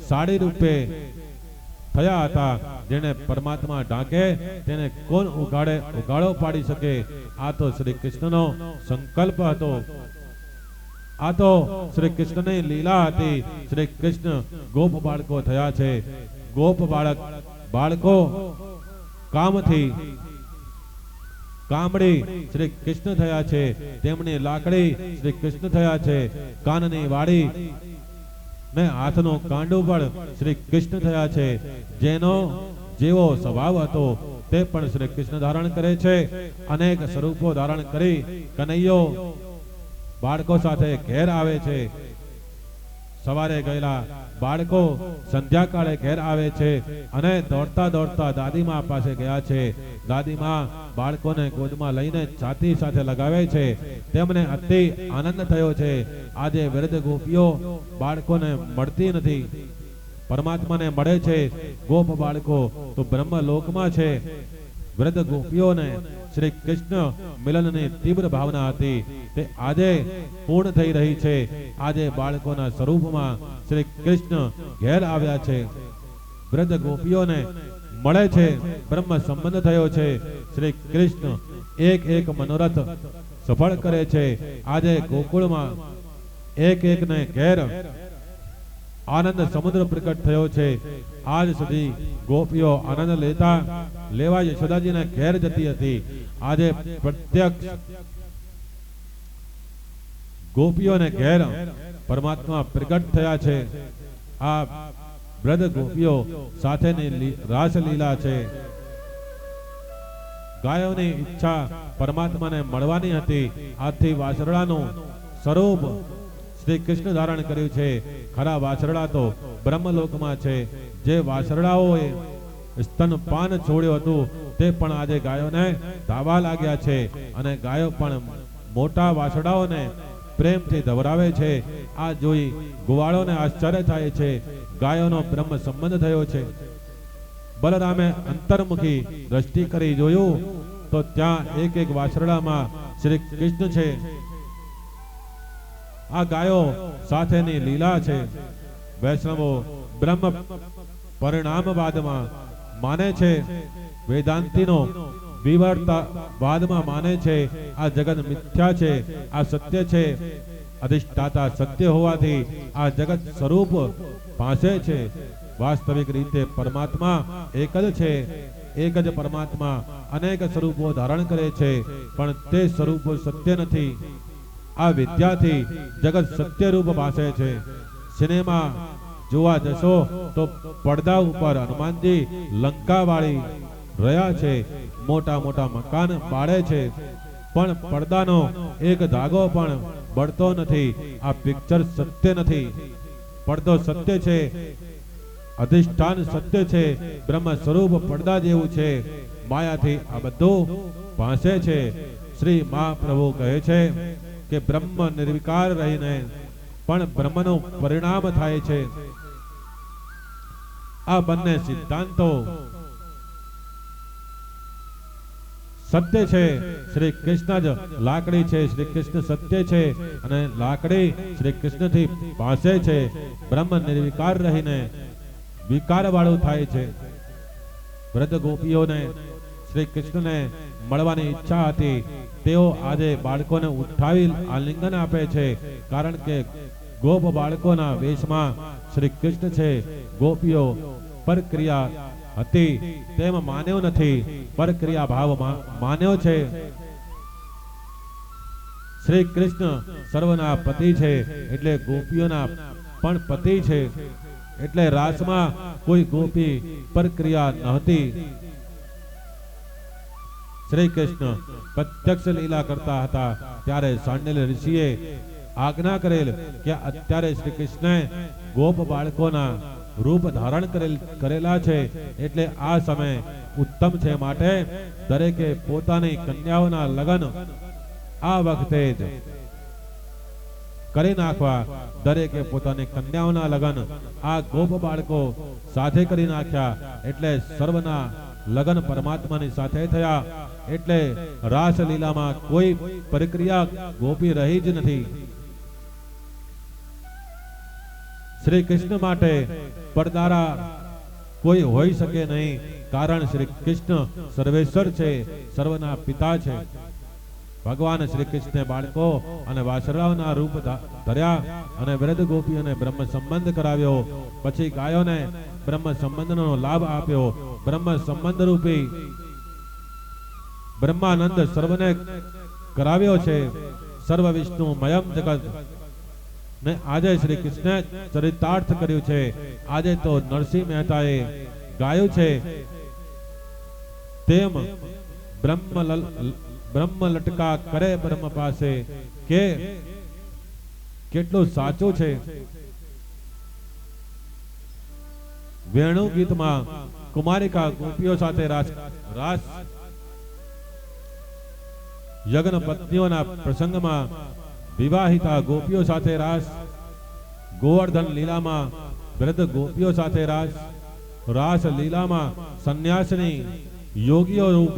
સાડી રૂપે થયા હતા. જેને પરમાત્મા ઢાંકે તેને કોણ ઉગાડો પાડી શકે? આ તો શ્રી કૃષ્ણનો સંકલ્પ હતો. આ તો શ્રી કૃષ્ણની લીલા હતી. શ્રી કૃષ્ણ ગોપ બાળકો થયા છે. ગોપ બાળકો કામથી કામડી શ્રી કૃષ્ણ થયા છે. તેમની લાકડી શ્રી કૃષ્ણ થયા છે. કાનની વાડી ને હાથનું કાંડું પણ શ્રી કૃષ્ણ થયા છે. જેનો જેવો સ્વભાવ હતો તે પણ શ્રી કૃષ્ણ ધારણ કરે છે. અનેક સ્વરૂપો ધારણ કરી કનૈયો બાળકો સાથે ઘેર આવે છે. સવારે ગયેલા બાળકો સંધ્યાકાળે ઘેર આવે છે અને દોડતા દોડતા દાદીમા પાસે ગયા છે. દાદીમા બાળકોને ગોદમાં લઈને છાતી સાથે લગાવે છે. તેમને અતિ આનંદ થયો છે. આજે વૃદ્ધ ગોપીઓ બાળકોને મળતી નથી, પરમાત્માને મળે છે. ગોપ બાળકો તો બ્રહ્મલોકમાં છે. વૃદ્ધ ગોપીઓને શ્રી કૃષ્ણ મિલનની તીવ્ર ભાવના હતી, તે આજે પૂર્ણ થઈ રહી છે. આજે બાળકોના સ્વરૂપમાં શ્રી કૃષ્ણ ઘેર આવ્યા છે. વૃદ્ધ ગોપીઓને મળે છે. બ્રહ્મ સંબંધ થયો છે. શ્રી કૃષ્ણ એક એક મનોરથ સફળ કરે છે. આજે ગોકુળમાં એક એકને ઘેર આનંદ સમુદ્ર પ્રકટ થયો છે. આજ સુધી ગોપીઓ આનંદ લેવા યશોદાજીને ઘેર જતી હતી. આજે પ્રત્યક્ષ ગોપીઓને ઘેર પરમાત્મા પ્રકટ થયા છે. આ વૃદ્ધ ગોપીઓ સાથેની રાસલીલા છે. ગાયોની ઈચ્છા પરમાત્માને મળવાની હતી. આથી વાછરડાનું સ્વરૂપ શ્રી કૃષ્ણ ધારણ કર્યું છે. ખરા વાછરડા તો બ્રહ્મલોકમાં છે. જે વાછરડાઓએ સ્તનપાન છોડ્યું હતું તે પણ આજે ગાયોને ધાવા લાગ્યા છે અને ગાયો પણ મોટા વાછરડાઓને પ્રેમથી ધવરાવે છે. આ જોઈ ગોવાળોને આશ્ચર્ય થાય છે. ગાયોનો બ્રહ્મ સંબંધ થયો છે. બલરામે અંતર્મુખી દ્રષ્ટિ કરી જોયું તો ત્યાં એક એક વાછરડામાં શ્રી કૃષ્ણ છે. આ ગાયો સાથેની લીલા છે. વૈષ્ણવો બ્રહ્મ પરિણામવાદમાં માને છે. વેદાંતિનો વિવર્તવાદમાં માને છે. આ જગત મિથ્યા છે, આ સત્ય છે. અધિષ્ઠાતા સત્ય હોવાથી આ જગત સ્વરૂપ પાસે છે. વાસ્તવિક રીતે પરમાત્મા એક જ છે. એક જ પરમાત્મા અનેક સ્વરૂપો ધારણ કરે છે, પણ તે સ્વરૂપો સત્ય નથી. આ વિદ્યાથી જગત સત્ય રૂપ ભાસે છે. સિનેમા જોવા જશો તો પડદા ઉપર હનુમાનજી લંકા વાળી રહ્યા છે. મોટા મોટા મકાન બાળે છે, પણ પડદાનો એક ધાગો પણ બળતો નથી. આ પિક્ચર સત્ય નથી. પડદો સત્ય છે, અધિષ્ઠાન સત્ય છે. બ્રહ્મ સ્વરૂપ પડદા જેવું છે. માયાથી આ બધું ભાસે છે. શ્રી મહાપ્રભુ કહે છે કે બ્રહ્મ નિર્વિકાર રહીને પણ બ્રહ્મનું પરિણામ થાય છે. આ બંને સિદ્ધાંતો સત્ય છે. શ્રી કૃષ્ણ જ લાકડી છે. શ્રી કૃષ્ણ સત્ય છે અને લાકડી શ્રી કૃષ્ણથી ભાસે છે. બ્રહ્મ નિર્વિકાર રહીને વિકાર વાળું થાય છે. વૃદ્ધ ગોપીઓને શ્રી કૃષ્ણને મળવાની ઈચ્છા હતી. તેઓ આજે બાળકોને ઉઠાવી આલિંગન આપે છે, કારણ કે ગોપ બાળકોના વેશમાં શ્રી કૃષ્ણ છે. ગોપીઓ પરક્રિયા હતી તેમ માન્યો નથી, પરક્રિયા ભાવ માન્યો છે. શ્રી કૃષ્ણ સર્વના પતિ છે, એટલે ગોપીઓના પણ પતિ છે. એટલે રાસમાં કોઈ ગોપી પરક્રિયા નહોતી. શ્રી કૃષ્ણ પ્રત્યક્ષ લીલા કરતા હતા ત્યારે સાંડેલ ઋષિએ આજ્ઞા કરેલ કે અત્યારે શ્રી કૃષ્ણે ગોપ બાળકોના રૂપ ધારણ કરેલા છે, એટલે આ સમય ઉત્તમ છે. માટે દરેકે પોતાની કન્યાઓના લગ્ન આ વખતે જ કરી નાખવા. દરેકે પોતાની કન્યાઓના લગ્ન આ ગોપ બાળકો સાથે કરી નાખ્યા. એટલે સર્વના લગ્ન પરમાત્માની સાથે થયા. એટલે રાસલીલામાં કોઈ પ્રક્રિયા ગોપી રહી જ નથી. શ્રી કૃષ્ણ માટે પડદારા કોઈ હોઈ શકે નહીં, કારણ શ્રી કૃષ્ણ સર્વેશ્વર છે, સર્વના પિતા છે. ભગવાન શ્રી કૃષ્ણે બાળકો અને વાછરડાઓના રૂપ ધર્યા અને વૃદ્ધ ગોપીઓને બ્રહ્મ સંબંધ કરાવ્યો. પછી ગાયોને બ્રહ્મ સંબંધનો લાભ આપ્યો. બ્રહ્મ સંબંધ રૂપી બ્રહ્માનંદ સર્વને કરાવ્યો છે. સર્વ વિષ્ણુ મયમ જગત ને આજે શ્રી કૃષ્ણે ચરિતાર્થ કર્યું છે. આજે તો નરસિંહ મહેતાએ ગાયું છે તેમ બ્રહ્મ લટકા કરે બ્રહ્મ પાસે, કે કેટલું સાચું છે. વેણુ ગીતમાં કુમારિકા ગોપીઓ સાથે રાસ યજ્ઞ પત્નીઓના પ્રસંગમાં વિવાહિતા ગોપીઓ સાથે રાસ, ગોવર્ધન લીલામાં વૃદ્ધ ગોપીઓ સાથે રાસ લીલામાં સંન્યાસની યોગીઓ રૂપ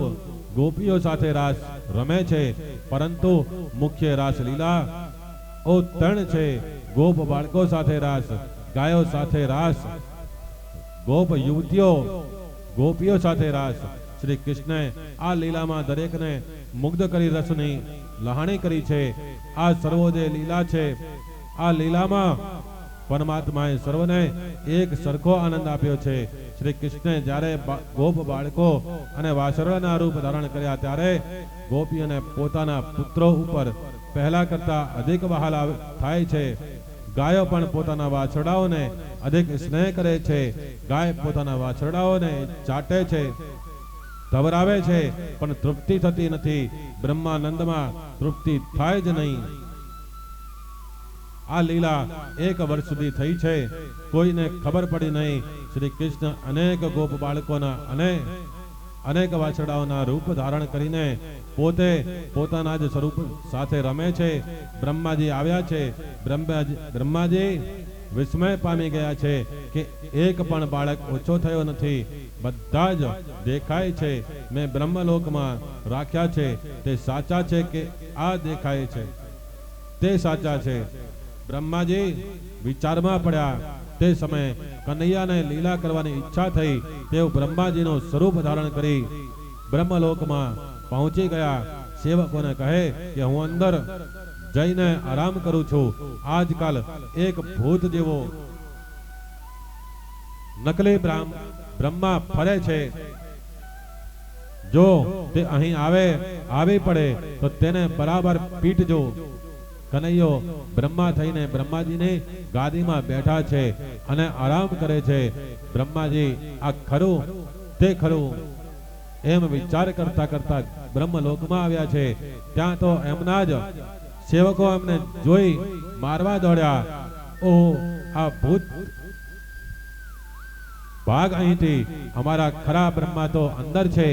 ગોપીઓ સાથે રાસ રમે છે. પરંતુ મુખ્ય રાસ લીલા ઓ ત્રણ છે: ગોપ બાળકો સાથે રાસ, ગાયો સાથે રાસ, ગોપ યુવતીઓ ગોપીઓ સાથે રાસ. શ્રી કૃષ્ણે આ લીલામાં દરેકને મુગ્ધ કરી રસની લહાણી કરી છે. આ સર્વોદય લીલા છે. આ લીલામાં પરમાત્માએ સર્વને એક સરખો આનંદ આપ્યો છે. શ્રી કૃષ્ણે જ્યારે ગોપ બાળકો અને વાછરડાના રૂપ ધારણ કર્યા ત્યારે ગોપીઓને પોતાના પુત્રો ઉપર પહેલા કરતા અધિક વહાલ થાય છે. ગાયો પણ પોતાના વાછરડાઓને અધિક સ્નેહ કરે છે. ગાય પોતાના વાછરડાઓને ચાટે છે, ધવરાવે છે, પણ તૃપ્તિ થતી નથી. બ્રહ્માનંદમાં તૃપ્તિ થાય જ નહીં. આ લીલા 1 વર્ષ સુધી થઈ છે, કોઈને ખબર પડી નહીં. શ્રી કૃષ્ણ અનેક ગોપ બાળકોના અને અનેક વાછરડાઓના રૂપ ધારણ કરીને પોતે પોતાના જ સ્વરૂપ સાથે રમે છે. બ્રહ્માજી આવ્યા છે. બ્રહ્માજી વિસ્મય પામી ગયા છે કે એક પણ બાળક ઓછો થયો નથી, બધા જ દેખાય છે. મેં બ્રહ્મલોકમાં રાખ્યા છે તે સાચા છે કે આ દેખાય છે તે સાચા છે? બ્રહ્માજી વિચારમાં પડ્યા. તે સમયે કનૈયાને લીલા કરવાની ઈચ્છા થઈ. તેઓ બ્રહ્માજીનું સ્વરૂપ ધારણ કરી બ્રહ્મલોકમાં પહોંચી ગયા. સેવકોને કહે કે હું અંદર જઈને આરામ કરું છું. આજકાલ એક ભૂત જેવો નકલી બ્રહ્મા ફરે છે. જો તે અહીં આવી પડે તો તેને બરાબર પીટજો. કનૈયો બ્રહ્મા થઈને બ્રહ્માજીની ગાદીમાં બેઠા છે અને આરામ કરે છે. બ્રહ્માજી આ ખરું તે ખરું એમ વિચાર કરતા કરતા બ્રહ્મલોકમાં આવ્યા છે. ત્યાં તો એમના જ સેવકો એમને જોઈ મારવા દોડ્યા. ઓહ, આ ભૂત, ભાગ અહીંથી, અમારા ખરા બ્રહ્મા તો અંદર છે.